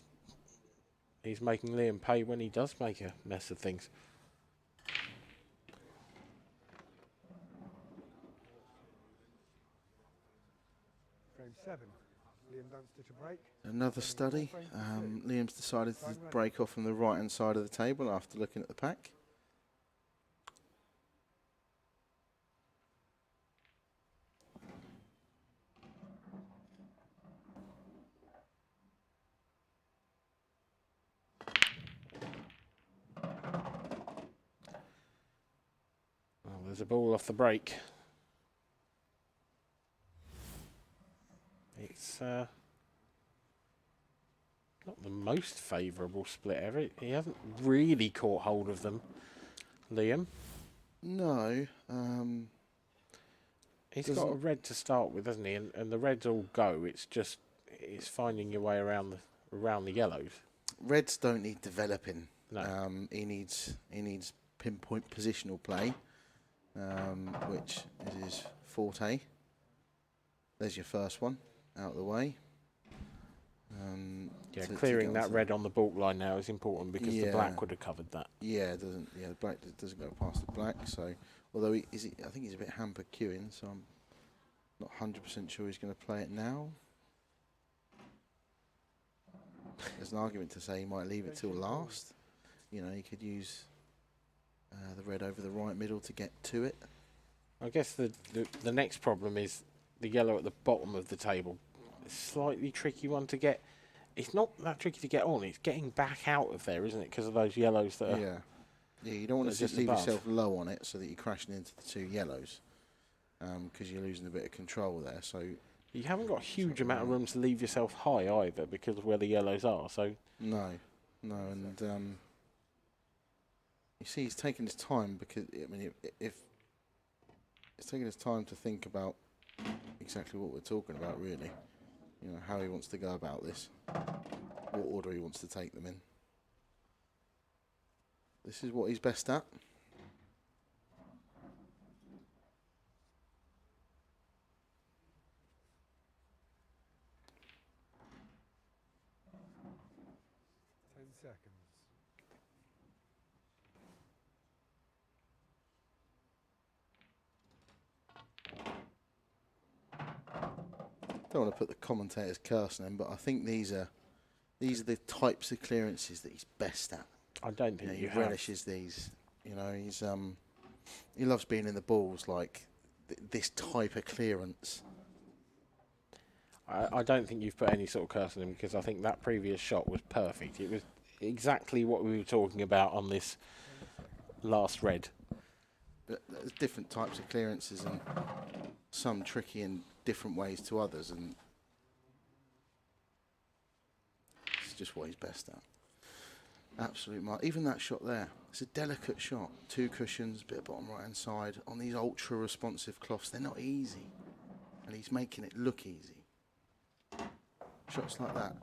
[SPEAKER 1] making Liam pay when he does make a mess of things.
[SPEAKER 3] Frame 7. Liam Dunster to break.
[SPEAKER 2] Another study. Liam's decided to break off from the right-hand side of the table after looking at the pack.
[SPEAKER 1] Well, there's a ball off the break. It's not the most favourable split ever. He hasn't really caught hold of them, Liam.
[SPEAKER 2] No.
[SPEAKER 1] He's got a red to start with, hasn't he? And the reds all go. It's just finding your way around the yellows.
[SPEAKER 2] Reds don't need developing.
[SPEAKER 1] No.
[SPEAKER 2] He needs pinpoint positional play, which is his forte. There's your first one out of the way.
[SPEAKER 1] Clearing that red on the baulk line now is important because the black would have covered that.
[SPEAKER 2] Yeah, the black doesn't go past the black. So, although I think he's a bit hampered queuing, so I'm not 100% sure he's going to play it now. There's an argument to say he might leave it till last. You know, he could use the red over the right middle to get to it.
[SPEAKER 1] I guess the next problem is the yellow at the bottom of the table. It's a slightly tricky one to get. It's not that tricky to get on. It's getting back out of there, isn't it? Because of those yellows that are...
[SPEAKER 2] Yeah, you don't want to just leave
[SPEAKER 1] above.
[SPEAKER 2] yourself low on it so that you're crashing into the two yellows, because you're losing a bit of control there. So
[SPEAKER 1] you haven't got a huge amount of room to leave yourself high either because of where the yellows are. So
[SPEAKER 2] no, and you see, he's taking his time because if he's taking his time to think about exactly what we're talking about, really, you know, how he wants to go about this, what order he wants to take them in. This is what he's best at.
[SPEAKER 3] seconds.
[SPEAKER 2] Don't want to put the commentator's curse on him, but I think these are the types of clearances that he's best at.
[SPEAKER 1] I don't think
[SPEAKER 2] He relishes these. He's he loves being in the balls, like this type of clearance.
[SPEAKER 1] I don't think you've put any sort of curse on him, because I think that previous shot was perfect. It was exactly what we were talking about on this last red.
[SPEAKER 2] But there's different types of clearances, and some tricky in different ways to others, and it's just what he's best at. Absolute mark. Even that shot there, it's a delicate shot. 2 cushions, bit of bottom right hand side on these ultra responsive cloths. They're not easy, and he's making it look easy. Shots like that,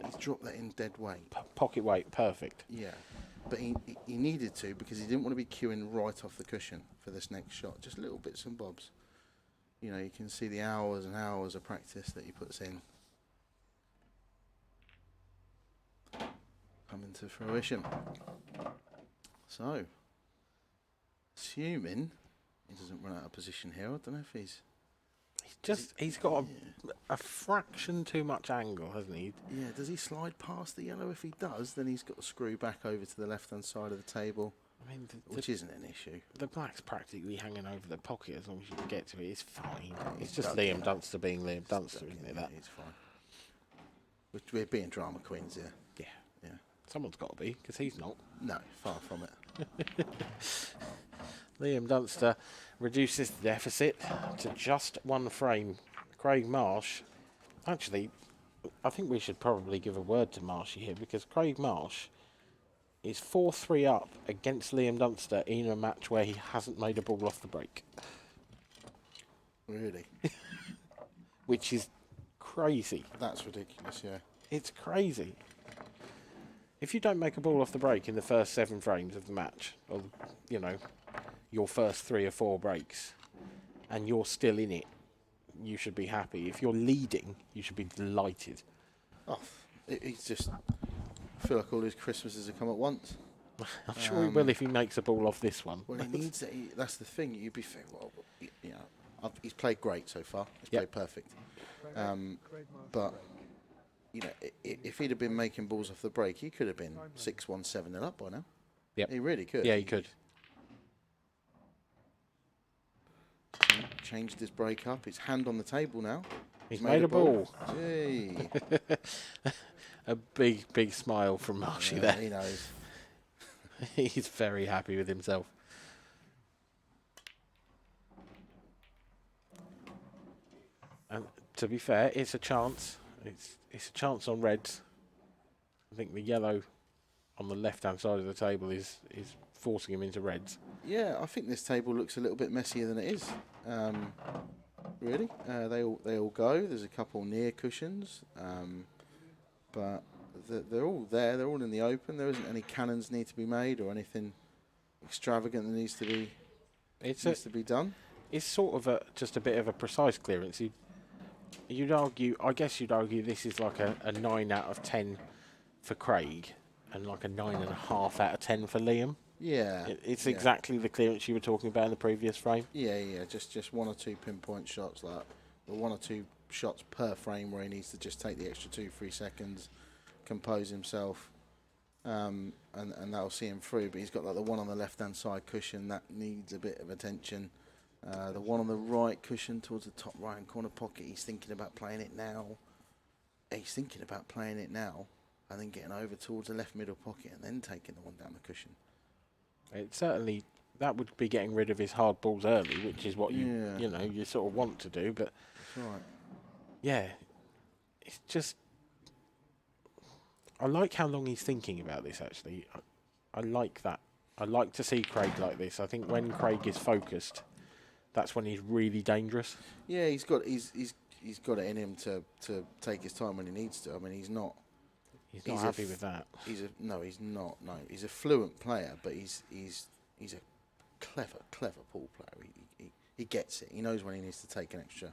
[SPEAKER 2] he's dropped that in dead weight.
[SPEAKER 1] Pocket weight, perfect.
[SPEAKER 2] Yeah, but he needed to, because he didn't want to be queuing right off the cushion for this next shot. Just little bits and bobs. You can see the hours and hours of practice that he puts in. Coming to fruition. So, assuming he doesn't run out of position here, I don't know if
[SPEAKER 1] He's got a fraction too much angle, hasn't he?
[SPEAKER 2] yeah, does he slide past the yellow? If he does, then he's got to screw back over to the left-hand side of the table,
[SPEAKER 1] I mean,
[SPEAKER 2] which isn't an issue.
[SPEAKER 1] the black's practically hanging over the pocket. As long as you can get to it, it's fine. It's just
[SPEAKER 2] dug
[SPEAKER 1] Liam
[SPEAKER 2] in.
[SPEAKER 1] Dunster being Liam Dunster,
[SPEAKER 2] Stuck
[SPEAKER 1] isn't
[SPEAKER 2] in
[SPEAKER 1] it?
[SPEAKER 2] there,
[SPEAKER 1] That
[SPEAKER 2] he's fine. We're being drama queens here.
[SPEAKER 1] yeah.
[SPEAKER 2] Yeah.
[SPEAKER 1] Someone's got to be, because he's not.
[SPEAKER 2] No, far from it.
[SPEAKER 1] Liam Dunster reduces the deficit to just 1 frame. Craig Marsh, actually, I think we should probably give a word to Marshy here, because Craig Marsh is 4-3 up against Liam Dunster in a match where he hasn't made a ball off the break,
[SPEAKER 2] Really?
[SPEAKER 1] which is crazy.
[SPEAKER 2] That's ridiculous, yeah.
[SPEAKER 1] It's crazy. If you don't make a ball off the break in the first 7 frames of the match, or your first 3 or 4 breaks, and you're still in it, you should be happy. If you're leading, you should be delighted.
[SPEAKER 2] Oh, he's just... I feel like all his Christmases have come at once.
[SPEAKER 1] I'm sure he will if he makes a ball off this one.
[SPEAKER 2] Well, he needs it. That's the thing. You'd be thinking, well, he's played great so far. He's
[SPEAKER 1] Yep.
[SPEAKER 2] played perfect.
[SPEAKER 3] Craig Marsh
[SPEAKER 2] But
[SPEAKER 3] break.
[SPEAKER 2] if he'd have been making balls off the break, he could have been 6-1, 7-0 up by now.
[SPEAKER 1] Yep.
[SPEAKER 2] He really could.
[SPEAKER 1] Yeah, he could.
[SPEAKER 2] Changed his break up. His hand on the table now.
[SPEAKER 1] He's made a ball.
[SPEAKER 2] Gee.
[SPEAKER 1] A big smile from Marshy
[SPEAKER 2] Yeah,
[SPEAKER 1] there.
[SPEAKER 2] he knows.
[SPEAKER 1] He's very happy with himself. And to be fair, it's a chance. It's a chance on reds. I think the yellow on the left-hand side of the table is forcing him into reds.
[SPEAKER 2] Yeah, I think this table looks a little bit messier than it is. Really, they all go. There's a couple near cushions, but they're all there. They're all in the open. There isn't any cannons need to be made or anything extravagant that needs to be done.
[SPEAKER 1] It's sort of just a bit of a precise clearance. You'd argue, I guess you'd argue this is like a 9 out of 10 for Craig and like a 9.5 out of 10 for Liam.
[SPEAKER 2] Yeah,
[SPEAKER 1] It's
[SPEAKER 2] yeah.
[SPEAKER 1] exactly the clearance you were talking about in the previous frame.
[SPEAKER 2] Yeah, just 1 or 2 pinpoint shots, like or 1 or 2 shots per frame where he needs to just take the extra 2-3 seconds, compose himself, and that'll see him through. But he's got like the one on the left-hand side cushion that needs a bit of attention. The one on the right cushion towards the top right-hand corner pocket, he's thinking about playing it now. He's thinking about playing it now, and then getting over towards the left middle pocket and then taking the one down the cushion.
[SPEAKER 1] It certainly, that would be getting rid of his hard balls early, which is what you sort of want to do. But
[SPEAKER 2] That's right.
[SPEAKER 1] yeah, it's just, I like how long he's thinking about this. Actually, I like that. I like to see Craig like this. I think when Craig is focused, that's when he's really dangerous.
[SPEAKER 2] Yeah, he's got it in him to take his time when he needs to. I mean, he's not
[SPEAKER 1] happy with that.
[SPEAKER 2] He's not. No, he's a fluent player, but he's a clever pool player. He gets it. He knows when he needs to take an extra,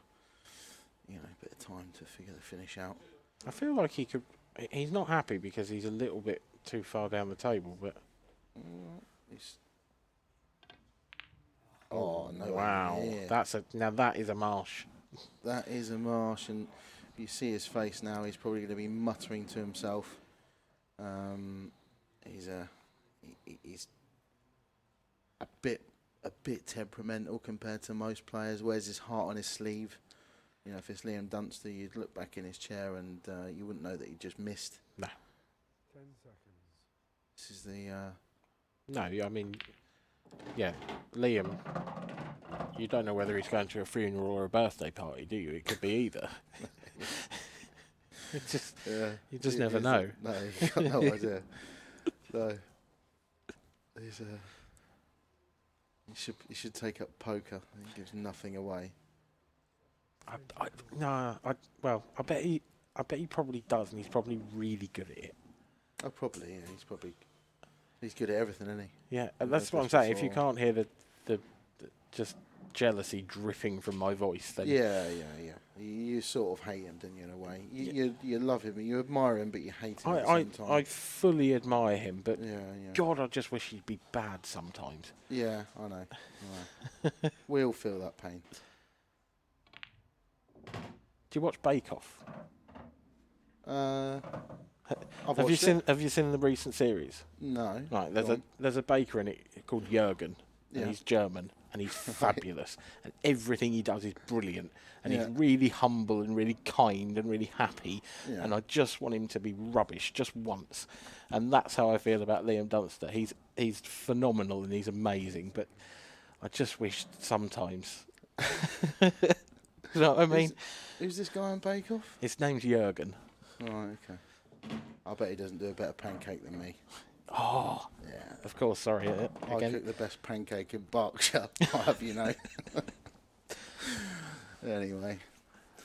[SPEAKER 2] bit of time to figure the finish out.
[SPEAKER 1] I feel like he could. He's not happy because he's a little bit too far down the table, but
[SPEAKER 2] He's oh no!
[SPEAKER 1] wow, now that is a Marsh.
[SPEAKER 2] That is a Marsh, and you see his face now. He's probably going to be muttering to himself. He's a bit temperamental compared to most players. Wears his heart on his sleeve. You know, if it's Liam Dunster, you'd look back in his chair and you wouldn't know that he just missed.
[SPEAKER 1] No.
[SPEAKER 3] 10 seconds.
[SPEAKER 2] This is the.
[SPEAKER 1] No, I mean, yeah, Liam. You don't know whether he's going to a funeral or a birthday party, do you? It could be either. You just never know.
[SPEAKER 2] No, you've got no idea. No. He should take up poker. He gives nothing away.
[SPEAKER 1] Well, I bet he probably does, and he's probably really good at it.
[SPEAKER 2] Oh, probably. Yeah, he's good at everything, isn't he?
[SPEAKER 1] Yeah, and that's what I'm saying. If you can't hear the just jealousy dripping from my voice, then
[SPEAKER 2] yeah. You sort of hate him, don't you? In a way, you love him, you admire him, but you hate him at the same time.
[SPEAKER 1] I fully admire him, but
[SPEAKER 2] yeah.
[SPEAKER 1] God, I just wish he'd be bad sometimes.
[SPEAKER 2] Yeah, I know. We all feel that pain.
[SPEAKER 1] Do you watch Bake Off?
[SPEAKER 2] Have
[SPEAKER 1] you seen the recent series?
[SPEAKER 2] No.
[SPEAKER 1] Right, there's a baker in it called Jürgen, and
[SPEAKER 2] Yeah.
[SPEAKER 1] he's German, and he's fabulous, and everything he does is brilliant, and
[SPEAKER 2] Yeah.
[SPEAKER 1] he's really humble and really kind and really happy,
[SPEAKER 2] Yeah.
[SPEAKER 1] and I just want him to be rubbish just once, and that's how I feel about Liam Dunster. He's phenomenal and he's amazing, but I just wish sometimes. You know what I mean?
[SPEAKER 2] Who's this guy on Bake Off?
[SPEAKER 1] His name's Jürgen.
[SPEAKER 2] Right, okay. I bet he doesn't do a better pancake than me.
[SPEAKER 1] Oh,
[SPEAKER 2] Yeah.
[SPEAKER 1] of course. Sorry.
[SPEAKER 2] I cook the best pancake in Berkshire. I'll have you know. Anyway.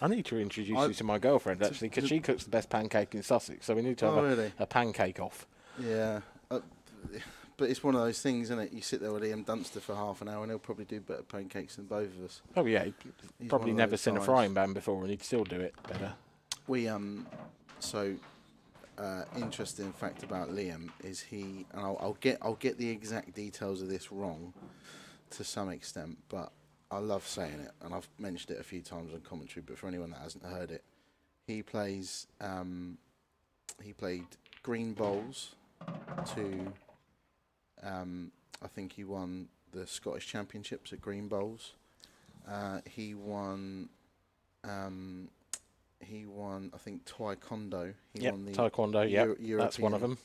[SPEAKER 1] I need to introduce you to my girlfriend, actually, because she cooks the best pancake in Sussex, so we need to have a pancake off.
[SPEAKER 2] Yeah. But it's one of those things, isn't it? You sit there with Liam Dunster for half an hour and he'll probably do better pancakes than both of us.
[SPEAKER 1] Oh, yeah.
[SPEAKER 2] He's
[SPEAKER 1] Probably
[SPEAKER 2] one of
[SPEAKER 1] never
[SPEAKER 2] those
[SPEAKER 1] seen a
[SPEAKER 2] guys.
[SPEAKER 1] frying pan before, and he'd still do it better.
[SPEAKER 2] Interesting fact about Liam is he, and I'll get the exact details of this wrong to some extent, but I love saying it, and I've mentioned it a few times on commentary, but for anyone that hasn't heard it, he played green bowls to, I think he won the Scottish Championships at green bowls. He won, I think, taekwondo. He won the
[SPEAKER 1] taekwondo. That's one of them.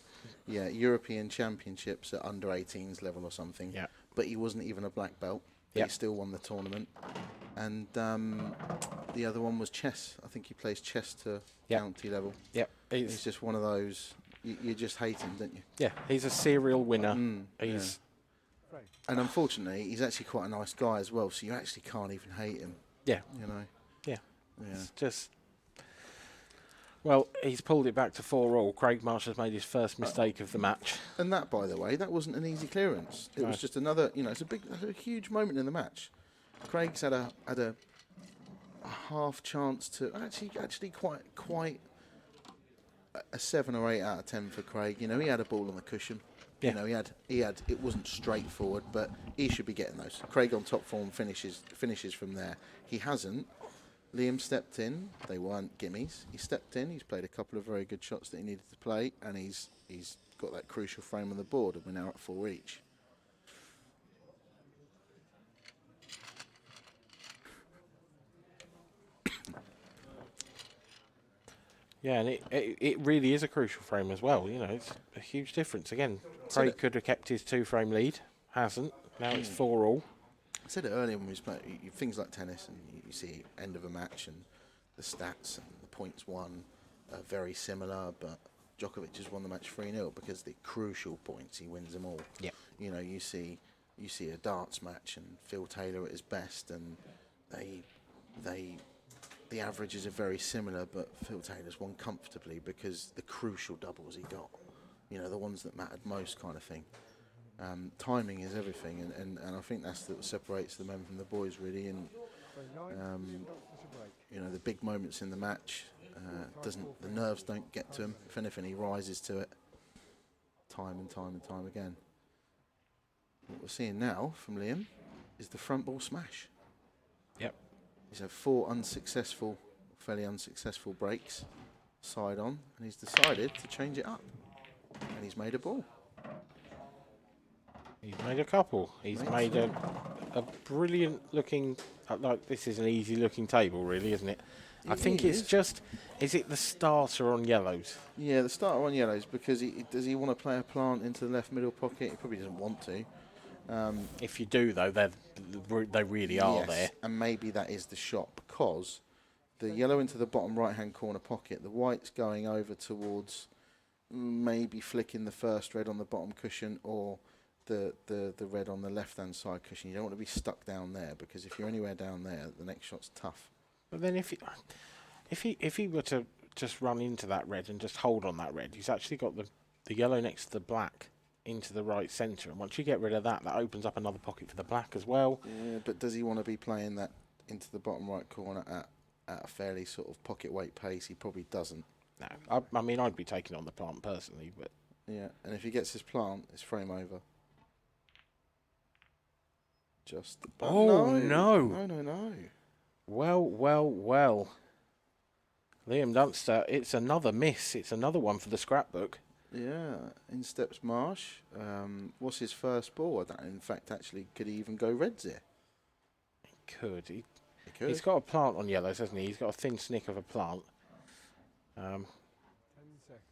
[SPEAKER 2] Yeah, European Championships at under 18s level or something.
[SPEAKER 1] Yeah.
[SPEAKER 2] But he wasn't even a black belt. But he still won the tournament. And the other one was chess. I think he plays chess to county level.
[SPEAKER 1] Yep.
[SPEAKER 2] He's just one of those. You just hate him, don't you?
[SPEAKER 1] Yeah, he's a serial winner. He's
[SPEAKER 2] And unfortunately, he's actually quite a nice guy as well. So you actually can't even hate him.
[SPEAKER 1] Yeah.
[SPEAKER 2] You know.
[SPEAKER 1] Yeah.
[SPEAKER 2] Yeah.
[SPEAKER 1] It's just. Well, he's pulled it back to 4-4. Craig Marsh has made his first mistake of the match.
[SPEAKER 2] And that, by the way, that wasn't an easy clearance. It was just another. It's a huge moment in the match. Craig's had a half chance to actually quite a 7 or 8 out of 10 for Craig. You know, he had a ball on the cushion.
[SPEAKER 1] Yeah.
[SPEAKER 2] You know, he had. It wasn't straightforward, but he should be getting those. Craig on top form finishes from there. He hasn't. Liam stepped in. They weren't gimmies. He stepped in. He's played a couple of very good shots that he needed to play, and he's got that crucial frame on the board, and we're now at 4 each.
[SPEAKER 1] Yeah, and it really is a crucial frame as well. You know, it's a huge difference. Again, Craig could have kept his 2-frame lead. Hasn't. Now it's 4-4.
[SPEAKER 2] I said it earlier when we spoke, things like tennis, and you see end of a match and the stats and the points won are very similar, but Djokovic has won the match 3-0 because the crucial points, he wins them all.
[SPEAKER 1] Yeah.
[SPEAKER 2] You know, you see a darts match and Phil Taylor at his best, and the averages are very similar, but Phil Taylor's won comfortably because the crucial doubles he got, you know, the ones that mattered most kind of thing. Timing is everything, and I think that's what separates the men from the boys, really. And you know, the big moments in the match the nerves don't get to him. If anything, he rises to it. time and time and time again. What we're seeing now from Liam is the front ball smash.
[SPEAKER 1] Yep.
[SPEAKER 2] He's had 4 fairly unsuccessful breaks side on, and he's decided to change it up. And he's made a ball.
[SPEAKER 1] He's made a couple. He's made a brilliant looking, like this is an easy looking table really, isn't it? I think it's just, is it the starter on yellows?
[SPEAKER 2] Yeah, the starter on yellows, because does he want to play a plant into the left middle pocket? He probably doesn't want to.
[SPEAKER 1] If you do though, they really are there.
[SPEAKER 2] And maybe that is the shot, because the yellow into the bottom right hand corner pocket, the white's going over towards maybe flicking the first red on the bottom cushion, or the red on the left hand side cushion. You don't want to be stuck down there, because if you're anywhere down there, the next shot's tough.
[SPEAKER 1] But then if he were to just run into that red and just hold on that red, he's actually got the yellow next to the black into the right centre, and once you get rid of that, that opens up another pocket for the black as well.
[SPEAKER 2] Yeah, but does he want to be playing that into the bottom right corner at a fairly sort of pocket weight pace? He probably doesn't.
[SPEAKER 1] No, I mean I'd be taking on the plant personally, but
[SPEAKER 2] yeah, and if he gets his plant, it's frame over. Just no.
[SPEAKER 1] Well. Liam Dunster, it's another miss. It's another one for the scrapbook.
[SPEAKER 2] Yeah, in steps Marsh. What's his first ball? In fact, actually, could he even go reds here?
[SPEAKER 1] He could.
[SPEAKER 2] He could.
[SPEAKER 1] He's got a plant on yellows, hasn't he? He's got a thin snick of a plant.
[SPEAKER 3] 10 seconds.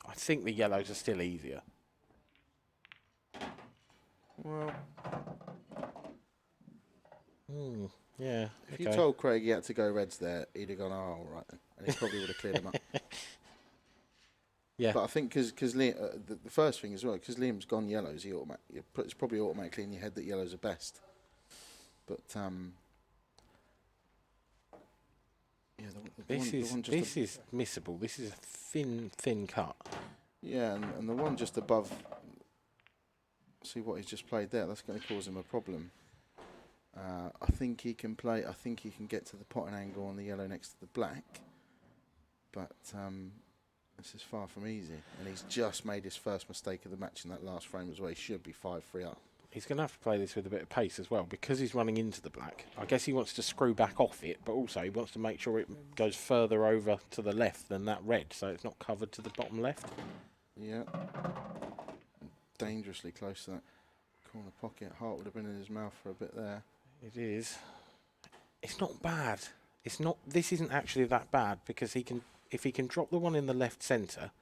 [SPEAKER 1] I think the yellows are still easier.
[SPEAKER 2] Well,
[SPEAKER 1] yeah.
[SPEAKER 2] if you told Craig he had to go reds there, he'd have gone, oh, all right then. And he probably would have cleared him up.
[SPEAKER 1] Yeah.
[SPEAKER 2] But I think because Liam, the first thing as well, because Liam's gone yellows, it's probably automatically in your head that yellows are best. But yeah,
[SPEAKER 1] this is missable. This is a thin cut.
[SPEAKER 2] Yeah, and the one just above. See what he's just played there. That's going to cause him a problem. I think he can play. I think he can get to the potting angle on the yellow next to the black. But this is far from easy, and he's just made his first mistake of the match in that last frame as well. He should be 5-3 up.
[SPEAKER 1] He's going to have to play this with a bit of pace as well, because he's running into the black. I guess he wants to screw back off it, but also he wants to make sure it goes further over to the left than that red, so it's not covered to the bottom left.
[SPEAKER 2] Yeah. Dangerously close to that corner pocket. Heart would have been in his mouth for a bit there.
[SPEAKER 1] It is. It's not bad. It's not. This isn't actually that bad, because he can. If he can drop the one in the left centre,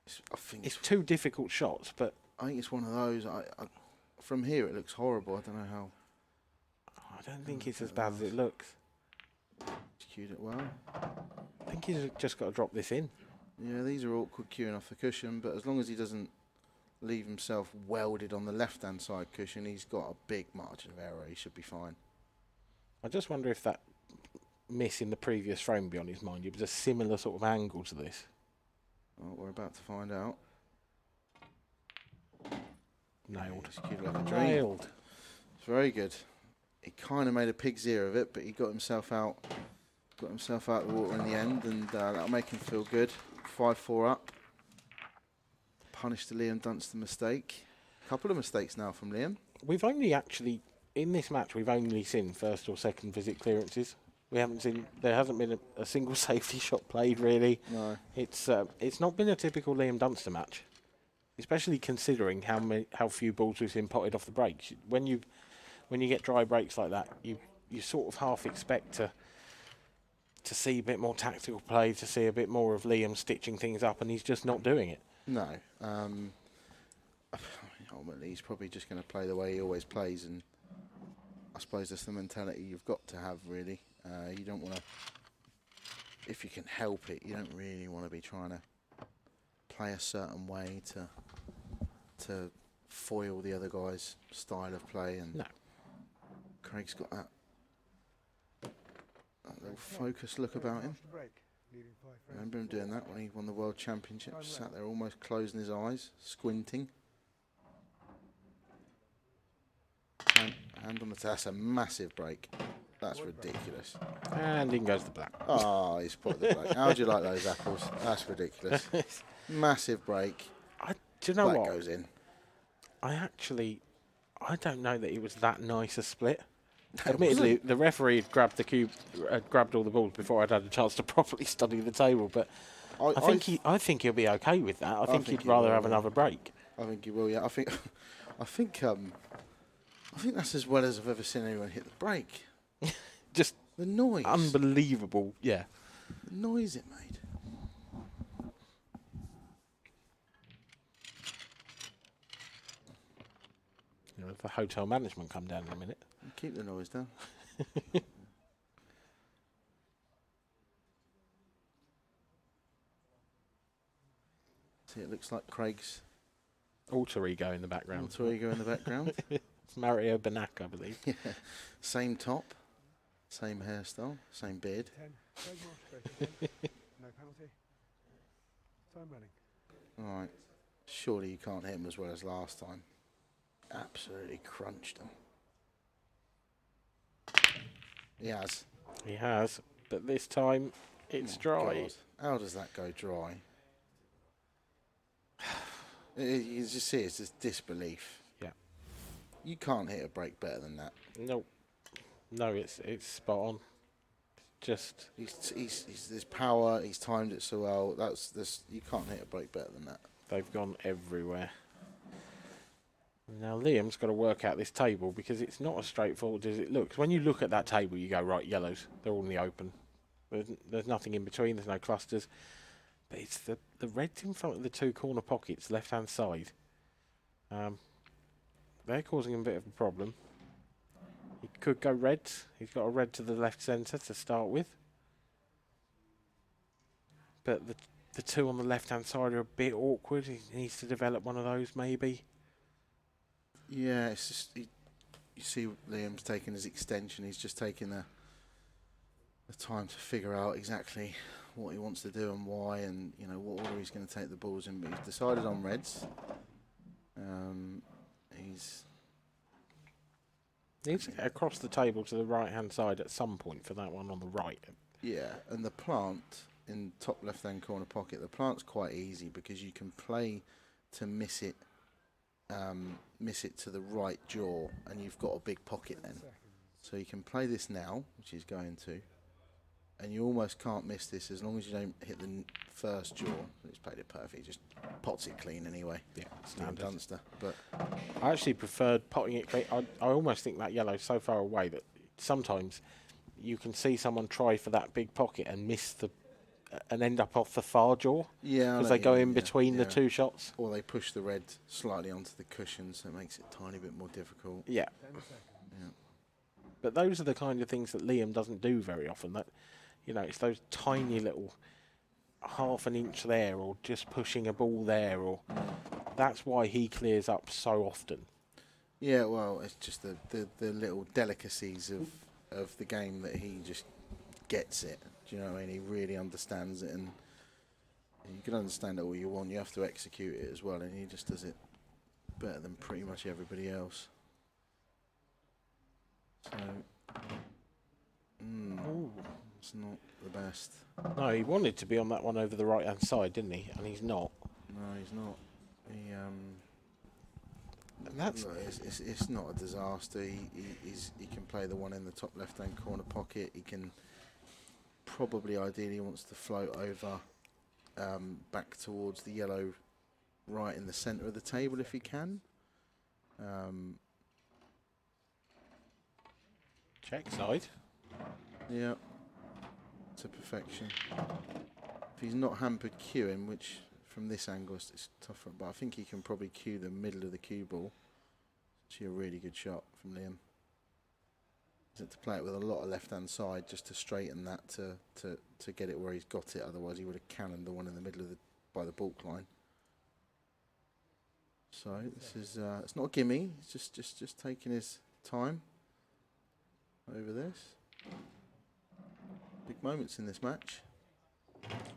[SPEAKER 2] I think
[SPEAKER 1] it's 2 difficult shots, but
[SPEAKER 2] I think it's one of those. From here it looks horrible. I don't know how.
[SPEAKER 1] I don't think it's as bad as it looks.
[SPEAKER 2] He's cued it well.
[SPEAKER 1] I think he's just got to drop this in.
[SPEAKER 2] Yeah, these are awkward cueing off the cushion, but as long as he doesn't leave himself welded on the left-hand side cushion, he's got a big margin of error. He should be fine.
[SPEAKER 1] I just wonder if that miss in the previous frame would be on his mind. It was a similar sort of angle to this.
[SPEAKER 2] Well, we're about to find out.
[SPEAKER 1] Nailed.
[SPEAKER 2] He's cued like a dream.
[SPEAKER 1] Nailed.
[SPEAKER 2] It's very good. He kind of made a pig's ear of it, but he got himself out the water in the end, and that'll make him feel good. 5-4 up. Punished the Liam Dunster mistake. A couple of mistakes now from Liam.
[SPEAKER 1] We've only actually, in this match, we've only seen first or second visit clearances. We haven't seen, there hasn't been a single safety shot played, really.
[SPEAKER 2] No.
[SPEAKER 1] It's not been a typical Liam Dunster match, especially considering how few balls we've seen potted off the breaks. When you get dry breaks like that, you sort of half expect to see a bit more tactical play, to see a bit more of Liam stitching things up, and he's just not doing it.
[SPEAKER 2] No. Ultimately, he's probably just going to play the way he always plays, and I suppose that's the mentality you've got to have, really. You don't want to, if you can help it, you don't really want to be trying to play a certain way to foil the other guy's style of play. And
[SPEAKER 1] no.
[SPEAKER 2] Craig's got that little focused look about him. I remember him doing that when he won the World Championship. Sat there almost closing his eyes, squinting. Hand on the that's a massive break. That's ridiculous.
[SPEAKER 1] And in goes the black.
[SPEAKER 2] He's put the black. How'd you like those apples? That's ridiculous. Massive break.
[SPEAKER 1] Do you know
[SPEAKER 2] That
[SPEAKER 1] what?
[SPEAKER 2] goes in.
[SPEAKER 1] I don't know that it was that nice a split.
[SPEAKER 2] It
[SPEAKER 1] Admittedly,
[SPEAKER 2] wasn't.
[SPEAKER 1] the referee had grabbed the cube, grabbed all the balls before I'd had a chance to properly study the table. But I think he'll be okay with that. I think he'd
[SPEAKER 2] he
[SPEAKER 1] rather
[SPEAKER 2] will,
[SPEAKER 1] have
[SPEAKER 2] yeah.
[SPEAKER 1] another break.
[SPEAKER 2] I think he will. Yeah, I think, I think that's as well as I've ever seen anyone hit the break.
[SPEAKER 1] Just
[SPEAKER 2] The noise,
[SPEAKER 1] unbelievable. Yeah.
[SPEAKER 2] the noise it made.
[SPEAKER 1] You know, if the hotel management come down in a minute.
[SPEAKER 2] Keep the noise down. See, it looks like Craig's
[SPEAKER 1] Alter ego in the background.
[SPEAKER 2] alter ego in the background.
[SPEAKER 1] It's Mario Banak, I believe.
[SPEAKER 2] Yeah. Same top, same hairstyle, same beard.
[SPEAKER 3] 10. Craig Marsh break again. No penalty. Time running.
[SPEAKER 2] All right. Surely you can't hit him as well as last time. Absolutely crunched him. He has.
[SPEAKER 1] He has, but this time it's
[SPEAKER 2] Oh,
[SPEAKER 1] dry.
[SPEAKER 2] God. How does that go dry? You just see it's just disbelief.
[SPEAKER 1] Yeah.
[SPEAKER 2] You can't hit a break better than that.
[SPEAKER 1] Nope. No, it's spot on. Just
[SPEAKER 2] He's his power. He's timed it so well. That's this. You can't hit a break better than that.
[SPEAKER 1] they've gone everywhere. Now Liam's got to work out this table because it's not as straightforward as it looks. When you look at that table, you go, right, yellows. They're all in the open. There's nothing in between. There's no clusters. But it's the reds in front of the two corner pockets, left-hand side. They're causing him a bit of a problem. He could go reds. He's got a red to the left centre to start with. But the two on the left-hand side are a bit awkward. He needs to develop one of those, maybe.
[SPEAKER 2] Yeah, it's just you see Liam's taking his extension. He's just taking the time to figure out exactly what he wants to do and why, and you know what order he's going to take the balls in. But he's decided on reds. He's
[SPEAKER 1] Needs to get across the table to the right-hand side at some point for that one on the right.
[SPEAKER 2] yeah, and the plant in top left-hand corner pocket. The plant's quite easy because you can play to miss it to the right jaw, and you've got a big pocket then. So you can play this now, which he's going to, and you almost can't miss this as long as you don't hit the first jaw. He's played it perfect. He just pots it clean anyway.
[SPEAKER 1] Yeah,
[SPEAKER 2] Liam
[SPEAKER 1] standard.
[SPEAKER 2] Dunster. But
[SPEAKER 1] I actually preferred potting it clean. I almost think that yellow's so far away that sometimes you can see someone try for that big pocket and miss and end up off the far jaw
[SPEAKER 2] yeah,
[SPEAKER 1] because they go in between the
[SPEAKER 2] yeah.
[SPEAKER 1] two shots.
[SPEAKER 2] Or they push the red slightly onto the cushion, so it makes it a tiny bit more difficult.
[SPEAKER 1] Yeah.
[SPEAKER 3] 10 seconds.
[SPEAKER 2] Yeah.
[SPEAKER 1] But those are the kind of things that Liam doesn't do very often. That, you know, it's those tiny little half an inch there, or just pushing a ball there, or that's why he clears up so often.
[SPEAKER 2] Yeah, well, it's just the little delicacies of the game that he just gets it. Do you know what I mean? He really understands it, and you can understand it all you want. You have to execute it as well, and he just does it better than pretty much everybody else. So, it's not the best.
[SPEAKER 1] No, he wanted to be on that one over the right-hand side, didn't he? And he's not.
[SPEAKER 2] No, he's not. He
[SPEAKER 1] And that's
[SPEAKER 2] no, it's not a disaster. He can play the one in the top left-hand corner pocket. He can probably, ideally, wants to float over back towards the yellow, right in the centre of the table if he can.
[SPEAKER 1] check side.
[SPEAKER 2] Yeah, to perfection. If he's not hampered cueing, which from this angle it's tougher, but I think he can probably cue the middle of the cue ball. Actually, a really good shot from Liam. He's had to play it with a lot of left-hand side just to straighten that to get it where he's got it. Otherwise, he would have cannoned the one in the middle of by the baulk line. So this is it's not a gimme. It's just taking his time over this. Big moments in this match.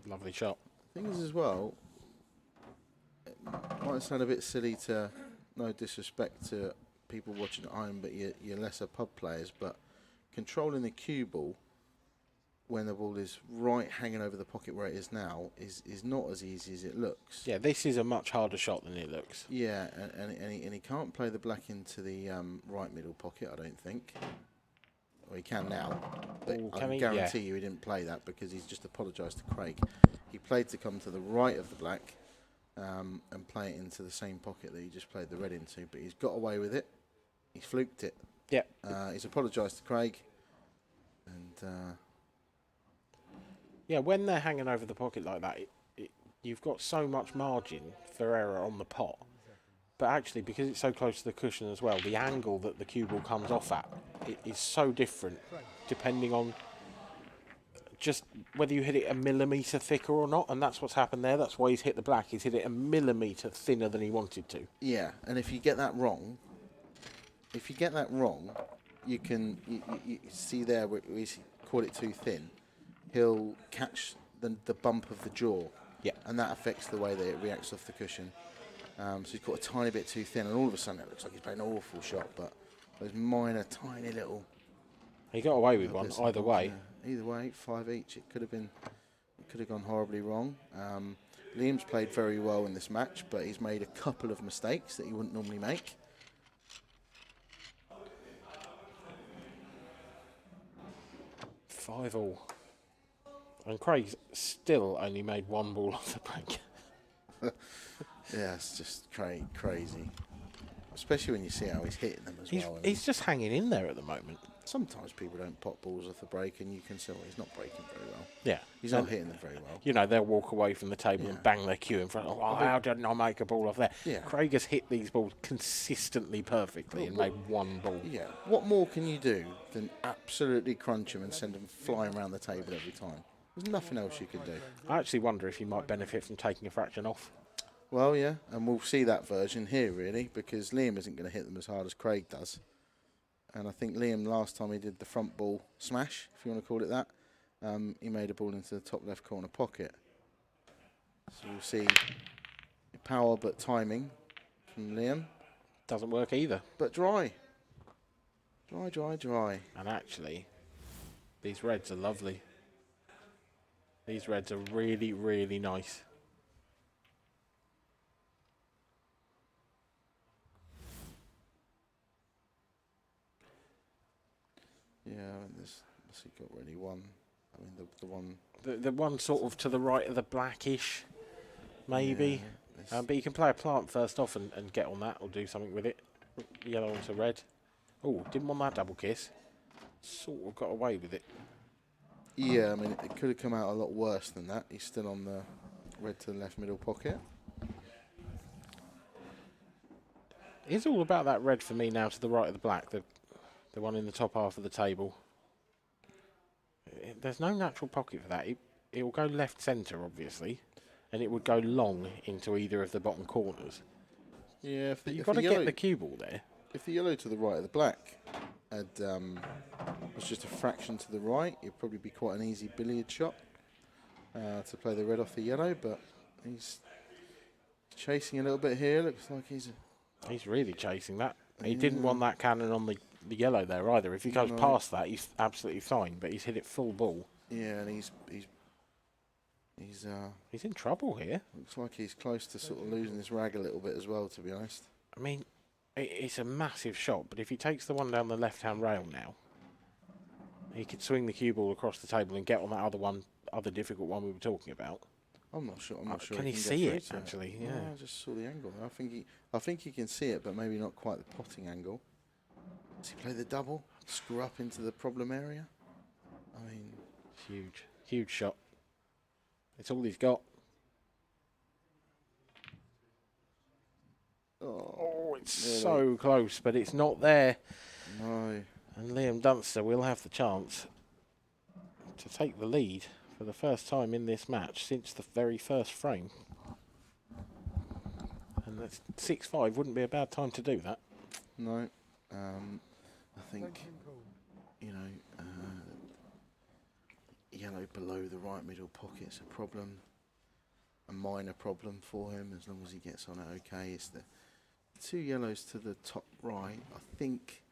[SPEAKER 1] Lovely shot.
[SPEAKER 2] Thing is as well, it might sound a bit silly to, no disrespect to people watching at home, but your lesser pub players, but controlling the cue ball when the ball is right hanging over the pocket where it is now is not as easy as it looks.
[SPEAKER 1] Yeah, this is a much harder shot than it looks.
[SPEAKER 2] Yeah, and he can't play the black into the right middle pocket, I don't think. Well, he can now, but
[SPEAKER 1] Ooh,
[SPEAKER 2] I
[SPEAKER 1] can
[SPEAKER 2] can
[SPEAKER 1] he?
[SPEAKER 2] guarantee you he didn't play that because he's just apologised to Craig. He played to come to the right of the black and play it into the same pocket that he just played the red into, but he's got away with it. He's fluked it.
[SPEAKER 1] Yeah.
[SPEAKER 2] He's apologised to Craig. And
[SPEAKER 1] Yeah, when they're hanging over the pocket like that, you've got so much margin for error on the pot. But actually, because it's so close to the cushion as well, the angle that the cue ball comes off at is so different depending on just whether you hit it a millimetre thicker or not. And that's what's happened there. That's why he's hit the black. He's hit it a millimetre thinner than he wanted to.
[SPEAKER 2] yeah, and if you get that wrong, you can you see there where we call it too thin. He'll catch the bump of the jaw,
[SPEAKER 1] Yeah.
[SPEAKER 2] and that affects the way that it reacts off the cushion. So he's got a tiny bit too thin, and all of a sudden it looks like he's playing an awful shot. But those minor, tiny little.
[SPEAKER 1] He got away with
[SPEAKER 2] little
[SPEAKER 1] one
[SPEAKER 2] bits and
[SPEAKER 1] either
[SPEAKER 2] bobs,
[SPEAKER 1] way.
[SPEAKER 2] yeah. Either way, 5 each. It could have gone horribly wrong. Liam's played very well in this match, but he's made a couple of mistakes that he wouldn't normally make.
[SPEAKER 1] Five all. And Craig's still only made one ball off the break.
[SPEAKER 2] Yeah, it's just crazy. Especially when you see how he's hitting them as well.
[SPEAKER 1] He's just hanging in there at the moment.
[SPEAKER 2] Sometimes people don't pop balls off the break, and you can see he's not breaking very well.
[SPEAKER 1] Yeah.
[SPEAKER 2] He's not hitting them very well.
[SPEAKER 1] You know, they'll walk away from the table
[SPEAKER 2] Yeah.
[SPEAKER 1] and bang their cue in front. Oh, how didn't I make a ball off there?
[SPEAKER 2] Yeah.
[SPEAKER 1] Craig has hit these balls consistently perfectly and made one ball.
[SPEAKER 2] Yeah. What more can you do than absolutely crunch them and send them flying around the table every time? There's nothing else you can do.
[SPEAKER 1] I actually wonder if you might benefit from taking a fraction off.
[SPEAKER 2] Well, yeah, and we'll see that version here, really, because Liam isn't going to hit them as hard as Craig does. And I think Liam, last time he did the front ball smash, if you want to call it that, he made a ball into the top left corner pocket. So we'll see power but timing from Liam.
[SPEAKER 1] Doesn't work either.
[SPEAKER 2] But dry. Dry.
[SPEAKER 1] And actually, these reds are lovely. These reds are really, really nice.
[SPEAKER 2] Yeah, and this he got really one. I mean, the one.
[SPEAKER 1] The one sort of to the right of the blackish, maybe.
[SPEAKER 2] Yeah,
[SPEAKER 1] But you can play a plant first off and get on that or do something with it. Yellow onto red. Oh, didn't want that double kiss. Sort of got away with it.
[SPEAKER 2] yeah, I mean, it could have come out a lot worse than that. He's still on the red to the left middle pocket.
[SPEAKER 1] It's all about that red for me now to the right of the black, the one in the top half of the table. There's no natural pocket for that. It will go left centre, obviously, and it would go long into either of the bottom corners.
[SPEAKER 2] Yeah,
[SPEAKER 1] But you've got to get the cue ball there.
[SPEAKER 2] If the yellow to the right of the black had was just a fraction to the right, it'd probably be quite an easy billiard shot to play the red off the yellow. But he's chasing a little bit here. Looks like
[SPEAKER 1] He's really chasing that. He didn't want that cannon on the yellow there either. If he goes past that, he's absolutely fine. But he's hit it full ball.
[SPEAKER 2] yeah, and he's
[SPEAKER 1] in trouble here.
[SPEAKER 2] looks like he's close to sort of losing his rag a little bit as well, to be honest.
[SPEAKER 1] I mean, it's a massive shot, but if he takes the one down the left-hand rail now, he could swing the cue ball across the table and get on that other difficult one we were talking about.
[SPEAKER 2] I'm not sure.
[SPEAKER 1] Can he
[SPEAKER 2] get
[SPEAKER 1] see
[SPEAKER 2] through
[SPEAKER 1] it,
[SPEAKER 2] to
[SPEAKER 1] actually?
[SPEAKER 2] No,
[SPEAKER 1] Yeah.
[SPEAKER 2] I just saw the angle. I think he can see it, but maybe not quite the potting angle. Does he play the double? Screw up into the problem area? I mean,
[SPEAKER 1] Huge shot. It's all he's got. Oh, it's
[SPEAKER 2] really?
[SPEAKER 1] so close, but it's not there.
[SPEAKER 2] no.
[SPEAKER 1] And Liam Dunster will have the chance to take the lead for the first time in this match since the very first frame. And that's 6-5 wouldn't be a bad time to do that.
[SPEAKER 2] No. I think, yellow below the right middle pocket's a problem. A minor problem for him as long as he gets on it okay. It's the two yellows to the top right. I think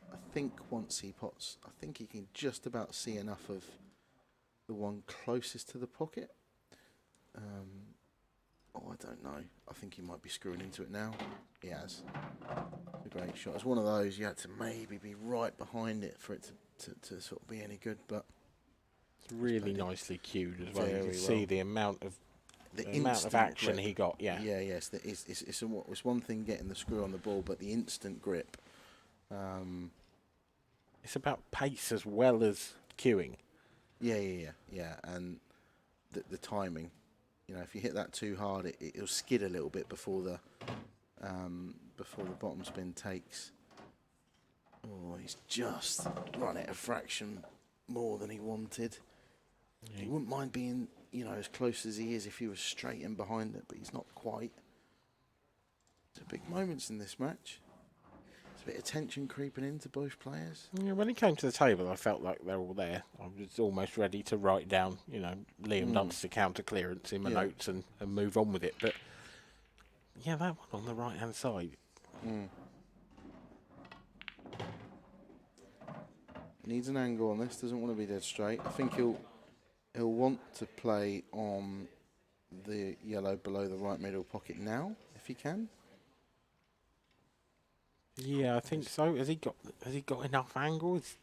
[SPEAKER 2] once he pots, I think he can just about see enough of the one closest to the pocket. I don't know. I think he might be screwing into it now. He has. It's a great shot. It's one of those you had to maybe be right behind it for it to sort of be any good, but
[SPEAKER 1] it's really nicely cued as well. You
[SPEAKER 2] very
[SPEAKER 1] can see
[SPEAKER 2] well.
[SPEAKER 1] the amount of
[SPEAKER 2] instant
[SPEAKER 1] action
[SPEAKER 2] grip.
[SPEAKER 1] he got. Yeah.
[SPEAKER 2] Yeah, yes. It's one thing getting the screw on the ball, but the instant grip.
[SPEAKER 1] It's about pace as well as cueing.
[SPEAKER 2] Yeah, and the timing. You know, if you hit that too hard, it'll skid a little bit before the bottom spin takes. Oh, he's just run it a fraction more than he wanted.
[SPEAKER 1] Yeah.
[SPEAKER 2] He wouldn't mind being, as close as he is if he was straight in behind it, but he's not quite. There's big moments in this match. There's a bit of tension creeping into both players.
[SPEAKER 1] Yeah, when he came to the table, I felt like they were all there. I was almost ready to write down, Liam Dunster counter clearance in my notes and move on with it. But yeah, that one on the right hand side.
[SPEAKER 2] Needs an angle on this. Doesn't want to be dead straight. I think he'll want to play on the yellow below the right middle pocket now, if he can.
[SPEAKER 1] Yeah, I think so. Has he got enough angles?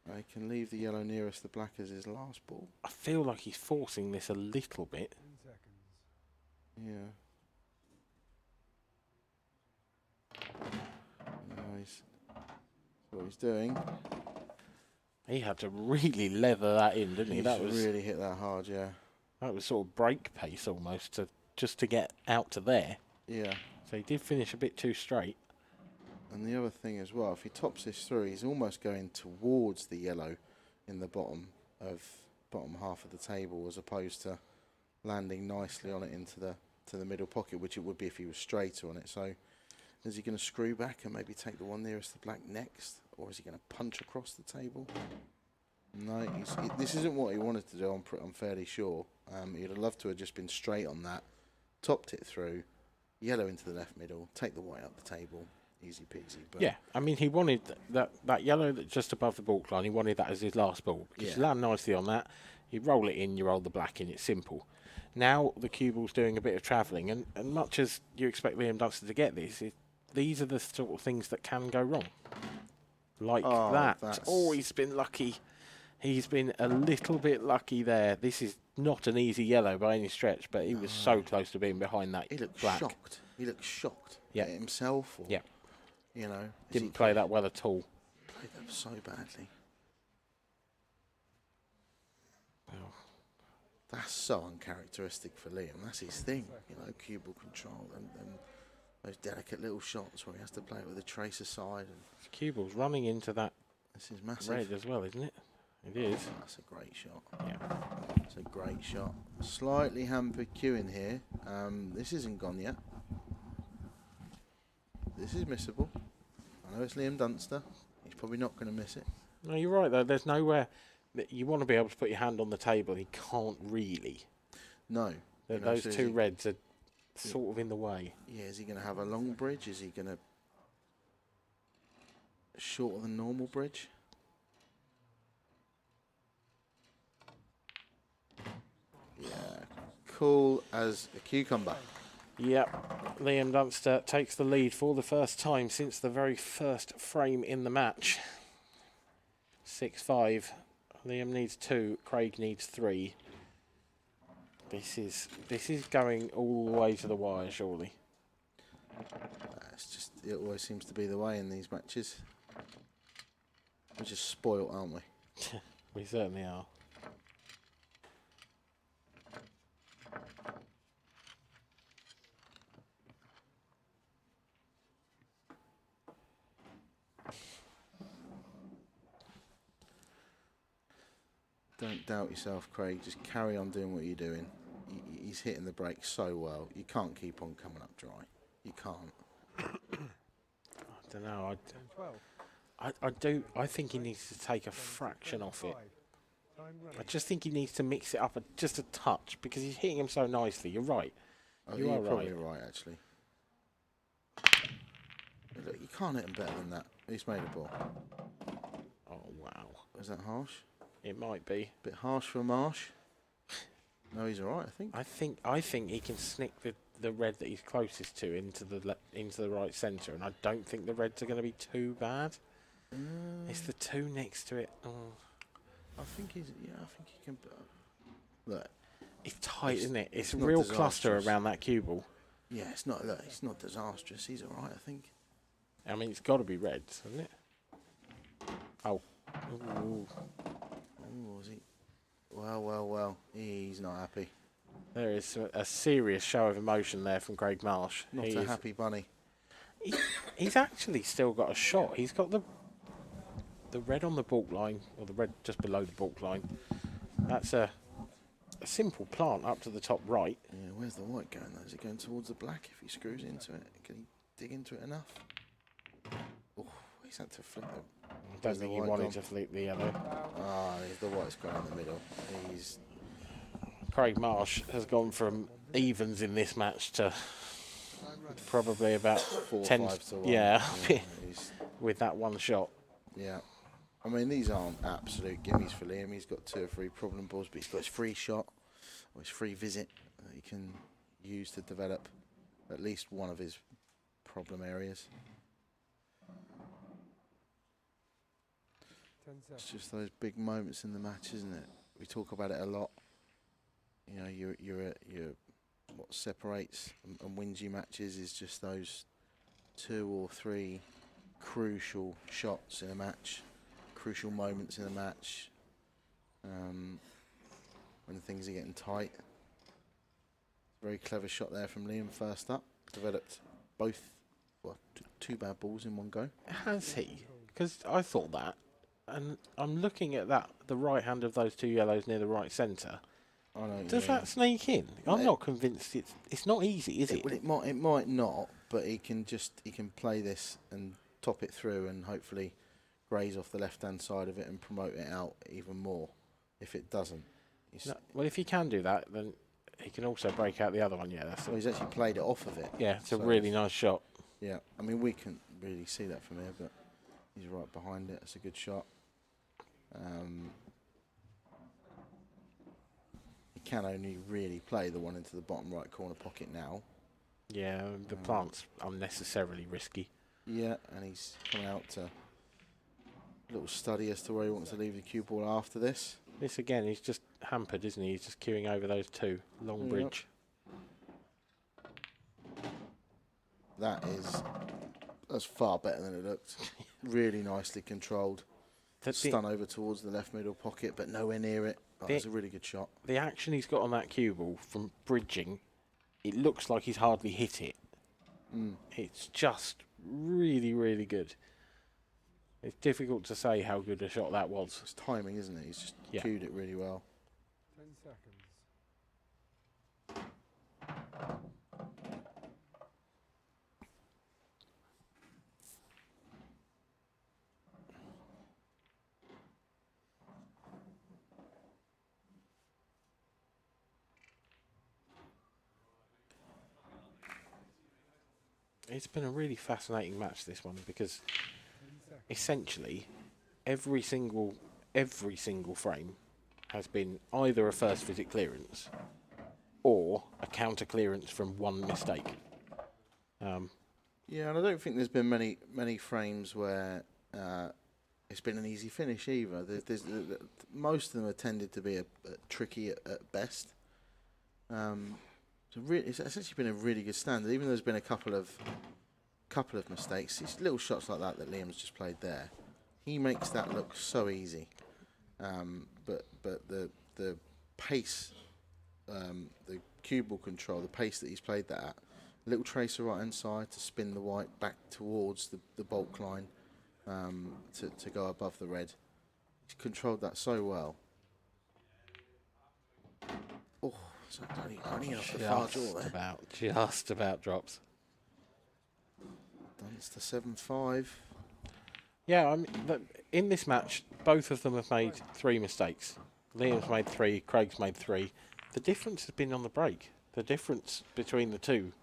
[SPEAKER 2] I can leave the yellow nearest the black as his last ball.
[SPEAKER 1] I feel like he's forcing this a little bit.
[SPEAKER 3] 10 seconds.
[SPEAKER 2] Yeah. Nice. What he's doing.
[SPEAKER 1] He had to really leather that in, didn't he? That was
[SPEAKER 2] really hit that hard, yeah.
[SPEAKER 1] That was sort of break pace almost just to get out to there.
[SPEAKER 2] Yeah.
[SPEAKER 1] So he did finish a bit too straight.
[SPEAKER 2] And the other thing as well, if he tops this through, he's almost going towards the yellow in the bottom half of the table, as opposed to landing nicely on it into the middle pocket, which it would be if he was straighter on it. So is he going to screw back and maybe take the one nearest the black next, or is he going to punch across the table? No, this isn't what he wanted to do. I'm fairly sure. He'd have loved to have just been straight on that, topped it through, yellow into the left middle, take the white up the table. Easy peasy. But
[SPEAKER 1] yeah, I mean, he wanted that yellow that's just above the baulk line. He wanted that as his last ball. Because you land nicely on that, you roll it in, you roll the black in. It's simple. Now the cue ball's doing a bit of travelling, and much as you expect Liam Dunster to get this, these are the sort of things that can go wrong. Like that. Oh, he's been lucky. He's been a little bit lucky there. This is not an easy yellow by any stretch, but he was so close to being behind that
[SPEAKER 2] he looked
[SPEAKER 1] black.
[SPEAKER 2] shocked. He looked shocked
[SPEAKER 1] at
[SPEAKER 2] himself. Or,
[SPEAKER 1] Didn't play that well at all.
[SPEAKER 2] Played that so badly.
[SPEAKER 1] Well,
[SPEAKER 2] that's so uncharacteristic for Liam. That's his thing, cue ball control and those delicate little shots where he has to play it with a trace aside. And
[SPEAKER 1] cue ball's running into that
[SPEAKER 2] this is massive.
[SPEAKER 1] red as well, isn't it? It is.
[SPEAKER 2] That's a great shot.
[SPEAKER 1] Yeah.
[SPEAKER 2] It's a great shot. Slightly hampered cueing here. This isn't gone yet. This is missable. I know it's Liam Dunster. He's probably not going to miss it.
[SPEAKER 1] No, you're right, though. There's nowhere that you want to be able to put your hand on the table. He can't really.
[SPEAKER 2] No.
[SPEAKER 1] Those two reds are sort of in the way.
[SPEAKER 2] Yeah, is he going to have a long bridge? Is he going to shorter than normal bridge? Yeah, cool as a cucumber.
[SPEAKER 1] Yep, Liam Dunster takes the lead for the first time since the very first frame in the match. 6-5. Liam needs 2. Craig needs 3. This is going all the way to the wire, surely.
[SPEAKER 2] It always seems to be the way in these matches. We're just spoilt, aren't we?
[SPEAKER 1] We certainly are.
[SPEAKER 2] Don't doubt yourself, Craig. Just carry on doing what you're doing. He's hitting the brakes so well. You can't keep on coming up dry. You can't.
[SPEAKER 1] I don't know.
[SPEAKER 3] 10, 12.
[SPEAKER 1] I think he needs to take a fraction off it.
[SPEAKER 3] 5. Time running.
[SPEAKER 1] I just think he needs to mix it up just a touch because he's hitting him so nicely. You're right.
[SPEAKER 2] You're
[SPEAKER 1] are
[SPEAKER 2] probably
[SPEAKER 1] right.
[SPEAKER 2] right, actually. Look, you can't hit him better than that. He's made a ball.
[SPEAKER 1] Oh, wow.
[SPEAKER 2] Is that harsh?
[SPEAKER 1] It might be.
[SPEAKER 2] Bit harsh for Marsh. No, he's all right, I think.
[SPEAKER 1] I think he can snick the red that he's closest to into the right centre, and I don't think the reds are going to be too bad. It's the two next to it. Oh.
[SPEAKER 2] I think he can. Look,
[SPEAKER 1] It's tight, isn't it? It's a
[SPEAKER 2] not
[SPEAKER 1] real cluster
[SPEAKER 2] disastrous.
[SPEAKER 1] around that cue ball.
[SPEAKER 2] Yeah, it's not. Look, it's not disastrous. He's all right, I think.
[SPEAKER 1] I mean, it's got to be reds, hasn't it? Oh. Ooh.
[SPEAKER 2] Oh, was he? Well. He's not happy.
[SPEAKER 1] There is a serious show of emotion there from Craig Marsh.
[SPEAKER 2] Not a happy bunny.
[SPEAKER 1] He's actually still got a shot. He's got the red on the baulk line, or the red just below the baulk line. That's a simple plant up to the top right.
[SPEAKER 2] Yeah, where's the white going though? Is it going towards the black if he screws into it? Can he dig into it enough? Oh, he's had to flip it.
[SPEAKER 1] I don't think he wanted to flip the yellow.
[SPEAKER 2] The white's gone in the middle.
[SPEAKER 1] Craig Marsh has gone from evens in this match to probably about
[SPEAKER 2] 4 or
[SPEAKER 1] 10
[SPEAKER 2] 5 to 1.
[SPEAKER 1] Yeah,
[SPEAKER 2] he's,
[SPEAKER 1] with that one shot.
[SPEAKER 2] yeah. I mean, these aren't absolute gimmies for Liam. He's got 2 or 3 problem balls, but he's got his free shot or his free visit that he can use to develop at least one of his problem areas.
[SPEAKER 3] 10 seconds.
[SPEAKER 2] It's just those big moments in the match, isn't it? We talk about it a lot. You know, you're what separates and wins you matches is just those 2 or 3 crucial shots in a match, crucial moments in a match, when things are getting tight. Very clever shot there from Liam first up. Developed both, well, 2 bad balls in one go.
[SPEAKER 1] Has he? Because I thought that. And I'm looking at the right hand of those 2 yellows near the right centre.
[SPEAKER 2] I know.
[SPEAKER 1] Does that sneak in? I'm not convinced it's not easy, is it?
[SPEAKER 2] Well, it might not, but he can play this and top it through and hopefully graze off the left hand side of it and promote it out even more. If it doesn't,
[SPEAKER 1] No, well, if he can do that, then he can also break out the other one. Yeah, that's
[SPEAKER 2] he's actually played it off of it.
[SPEAKER 1] yeah, it's a
[SPEAKER 2] So
[SPEAKER 1] really nice shot.
[SPEAKER 2] Yeah, I mean we can't really see that from here, but he's right behind it. It's a good shot. He can only really play the one into the bottom right corner pocket now.
[SPEAKER 1] Yeah, the plant's unnecessarily risky.
[SPEAKER 2] Yeah, and he's coming out to a little study as to where he wants to leave the cue ball after this.
[SPEAKER 1] This again, he's just hampered, isn't he? He's just queuing over those 2. Long bridge.
[SPEAKER 2] That's far better than it looked. Really nicely controlled. Stun over towards the left middle pocket, but nowhere near it. That's a really good shot.
[SPEAKER 1] The action he's got on that cue ball from bridging, it looks like he's hardly hit it. It's just really, really good. It's difficult to say how good a shot that was.
[SPEAKER 2] It's timing, isn't it? He's just cued it really well.
[SPEAKER 3] 10 seconds.
[SPEAKER 1] It's been a really fascinating match, this one, because essentially every single frame has been either a first visit clearance or a counter clearance from one mistake.
[SPEAKER 2] Yeah, and I don't think there's been many frames where it's been an easy finish either. Most of them have tended to be tricky at best. It's actually been a really good standard, even though there's been a couple of mistakes. It's little shots like that Liam's just played there. He makes that look so easy. But the pace, the cue ball control, the pace that he's played that at, little tracer right hand side to spin the white back towards the baulk line, to go above the red. He's controlled that so well. Oh, so only off the far jaw there.
[SPEAKER 1] Just about drops.
[SPEAKER 2] Dunster 7-5.
[SPEAKER 1] Yeah, I mean, in this match, both of them have made 3 mistakes. Liam's made 3, Craig's made 3. The difference has been on the break. The difference between the two,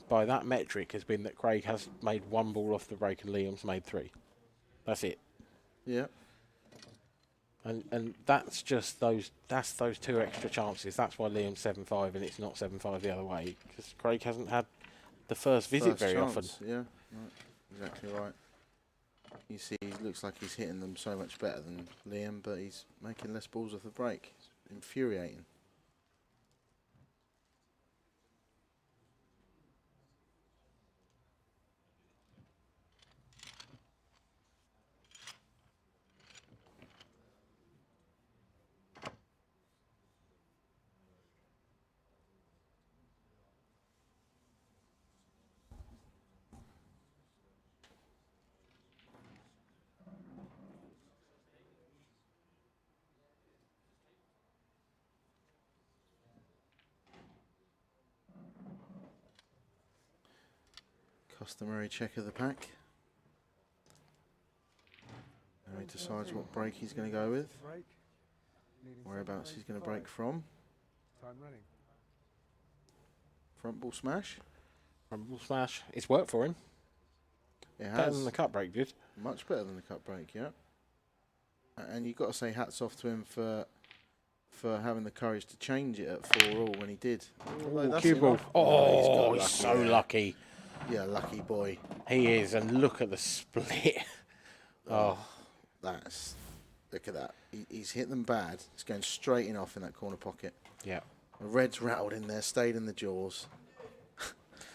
[SPEAKER 1] by that metric, has been that Craig has made 1 ball off the break and Liam's made 3. That's it.
[SPEAKER 2] Yeah.
[SPEAKER 1] And that's just those 2 extra chances. That's why Liam's 7-5 and it's not 7-5 the other way, because Craig hasn't had the first visit very often.
[SPEAKER 2] Yeah, right. Exactly right. You see, he looks like he's hitting them so much better than Liam, but he's making less balls off the break. It's infuriating. Customary check of the pack. Now he decides what break he's going to go with,
[SPEAKER 3] Break. Leading
[SPEAKER 2] whereabouts he's going to
[SPEAKER 3] 7-5.
[SPEAKER 2] break from.
[SPEAKER 3] Time running.
[SPEAKER 2] Front ball smash.
[SPEAKER 1] Rumble smash. It's worked for him.
[SPEAKER 2] It
[SPEAKER 1] Better
[SPEAKER 2] has.
[SPEAKER 1] than the cut break did.
[SPEAKER 2] Much better than the cut break, yeah. And you've got to say hats off to him for having the courage to change it at 4-all when he did. Although that's
[SPEAKER 1] Cue ball.
[SPEAKER 2] enough.
[SPEAKER 1] Oh,
[SPEAKER 2] he's
[SPEAKER 1] he's
[SPEAKER 2] got
[SPEAKER 1] so
[SPEAKER 2] there.
[SPEAKER 1] lucky.
[SPEAKER 2] Yeah, lucky boy.
[SPEAKER 1] He is, and look at the split. Oh,
[SPEAKER 2] Look at that. He's hit them bad. It's going straight in off in that corner pocket.
[SPEAKER 1] yeah.
[SPEAKER 2] The red's rattled in there, stayed in the jaws.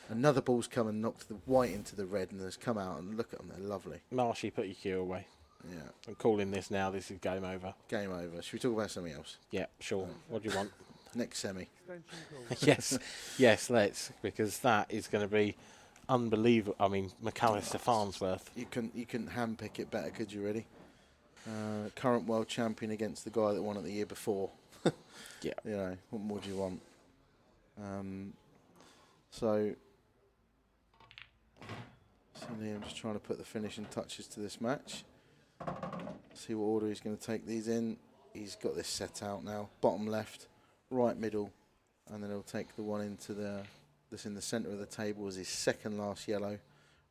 [SPEAKER 2] Another ball's come and knocked the white into the red and has come out, and look at them, they're lovely.
[SPEAKER 1] Marshy, put your cue away.
[SPEAKER 2] Yeah,
[SPEAKER 1] I'm calling this now. This is game over.
[SPEAKER 2] game over. Should we talk about something else?
[SPEAKER 1] Yeah, sure. What do you want?
[SPEAKER 2] Next semi.
[SPEAKER 1] Yes, yes, let's, because that is going to be unbelievable. I mean, McAllister Farnsworth.
[SPEAKER 2] You couldn't handpick it better, could you, really? Current world champion against the guy that won it the year before.
[SPEAKER 1] Yeah.
[SPEAKER 2] You know, what more do you want? So Liam just trying to put the finishing touches to this match. See what order he's going to take these in. He's got this set out now. Bottom left, right middle, and then he'll take the one into that's in the centre of the table as his second last yellow,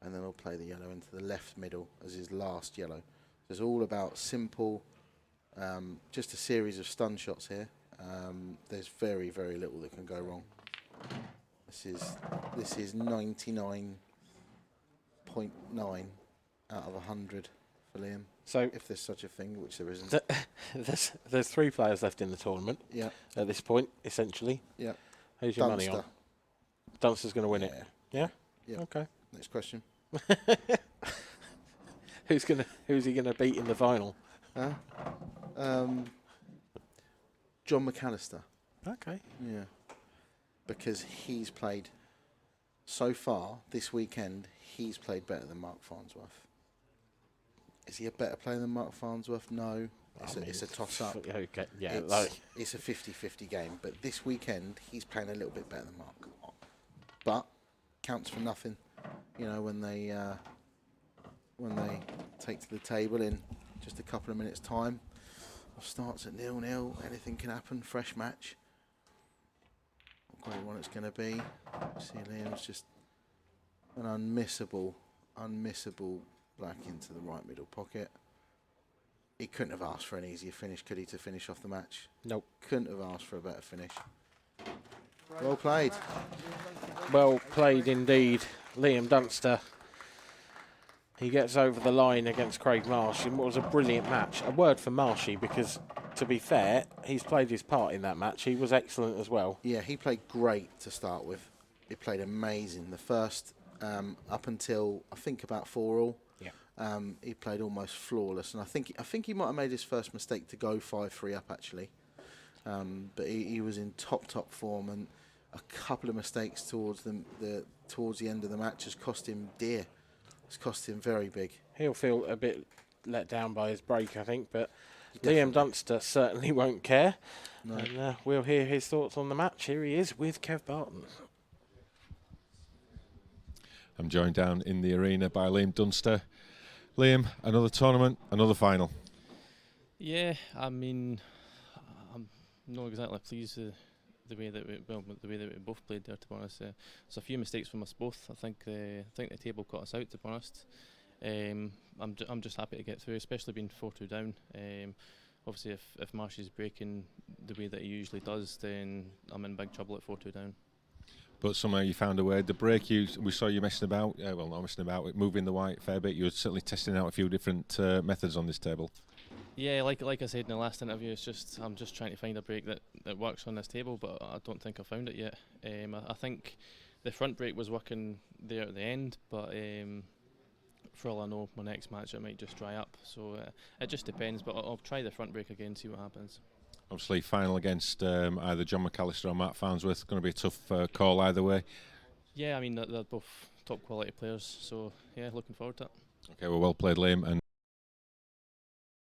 [SPEAKER 2] and then he'll play the yellow into the left middle as his last yellow. So it's all about simple, just a series of stun shots here. There's very, very little that can go wrong. This is 99.9 out of 100 for Liam,
[SPEAKER 1] So
[SPEAKER 2] if there's such a thing, which there isn't.
[SPEAKER 1] there's 3 players left in the tournament
[SPEAKER 2] Yeah,
[SPEAKER 1] at this point, essentially.
[SPEAKER 2] yeah.
[SPEAKER 1] Who's your money on?
[SPEAKER 2] Dunster.
[SPEAKER 1] Dunster's going to win it.
[SPEAKER 2] Yeah.
[SPEAKER 1] Yeah?
[SPEAKER 2] Yeah.
[SPEAKER 1] Okay.
[SPEAKER 2] Next question.
[SPEAKER 1] Who's he gonna beat in the final?
[SPEAKER 2] Huh? John McAllister.
[SPEAKER 1] Okay.
[SPEAKER 2] Yeah. Because he's played, so far this weekend, he's played better than Mark Farnsworth. Is he a better player than Mark Farnsworth? No. It's a toss-up.
[SPEAKER 1] Okay. Yeah.
[SPEAKER 2] It's a 50-50 game. But this weekend, he's playing a little bit better than Mark. But counts for nothing, you know, when they take to the table in just a couple of minutes' time. Starts at 0-0. Anything can happen. Fresh match. What great one it's going to be. See, Liam's just an unmissable black into the right middle pocket. He couldn't have asked for an easier finish, could he, to finish off the match?
[SPEAKER 1] Nope.
[SPEAKER 2] Couldn't have asked for a better finish. Well played.
[SPEAKER 1] Well played indeed, Liam Dunster. He gets over the line against Craig Marsh in what was a brilliant match. A word for Marshy, because, to be fair, he's played his part in that match. He was excellent as well.
[SPEAKER 2] Yeah, he played great to start with. He played amazing. The first, up until, I think, about 4-all, he played almost flawless. And I think he might have made his first mistake to go 5-3 up, actually. But he was in top form, and a couple of mistakes towards the end of the match has cost him dear. It's cost him very big.
[SPEAKER 1] He'll feel a bit let down by his break, I think, but
[SPEAKER 2] Definitely.
[SPEAKER 1] Liam Dunster certainly won't care.
[SPEAKER 2] No.
[SPEAKER 1] And we'll hear his thoughts on the match. Here he is with Kev Barton.
[SPEAKER 4] I'm joined down in the arena by Liam Dunster. Liam, another tournament, another final.
[SPEAKER 5] Yeah, I mean, I'm not exactly pleased with the way that we both played there. To be honest, there's a few mistakes from us both. I think the table caught us out. To be honest, I'm just happy to get through, especially being 4-2 down. obviously if Marsh is breaking the way that he usually does, then I'm in big trouble at 4-2 down.
[SPEAKER 4] But somehow you found a way. The break, we saw you messing about. Well, not messing about, moving the white a fair bit. You were certainly testing out a few different methods on this table.
[SPEAKER 5] Yeah, like I said in the last interview, I'm just trying to find a break that works on this table, but I don't think I found it yet. I think the front break was working there at the end, but for all I know, my next match it might just dry up. So it just depends, but I'll try the front break again, see what happens.
[SPEAKER 4] Obviously, final against either John McAllister or Matt Farnsworth. Going to be a tough call either way.
[SPEAKER 5] Yeah, I mean they're both top quality players, so yeah, looking forward to it.
[SPEAKER 4] Okay, well played, Liam. And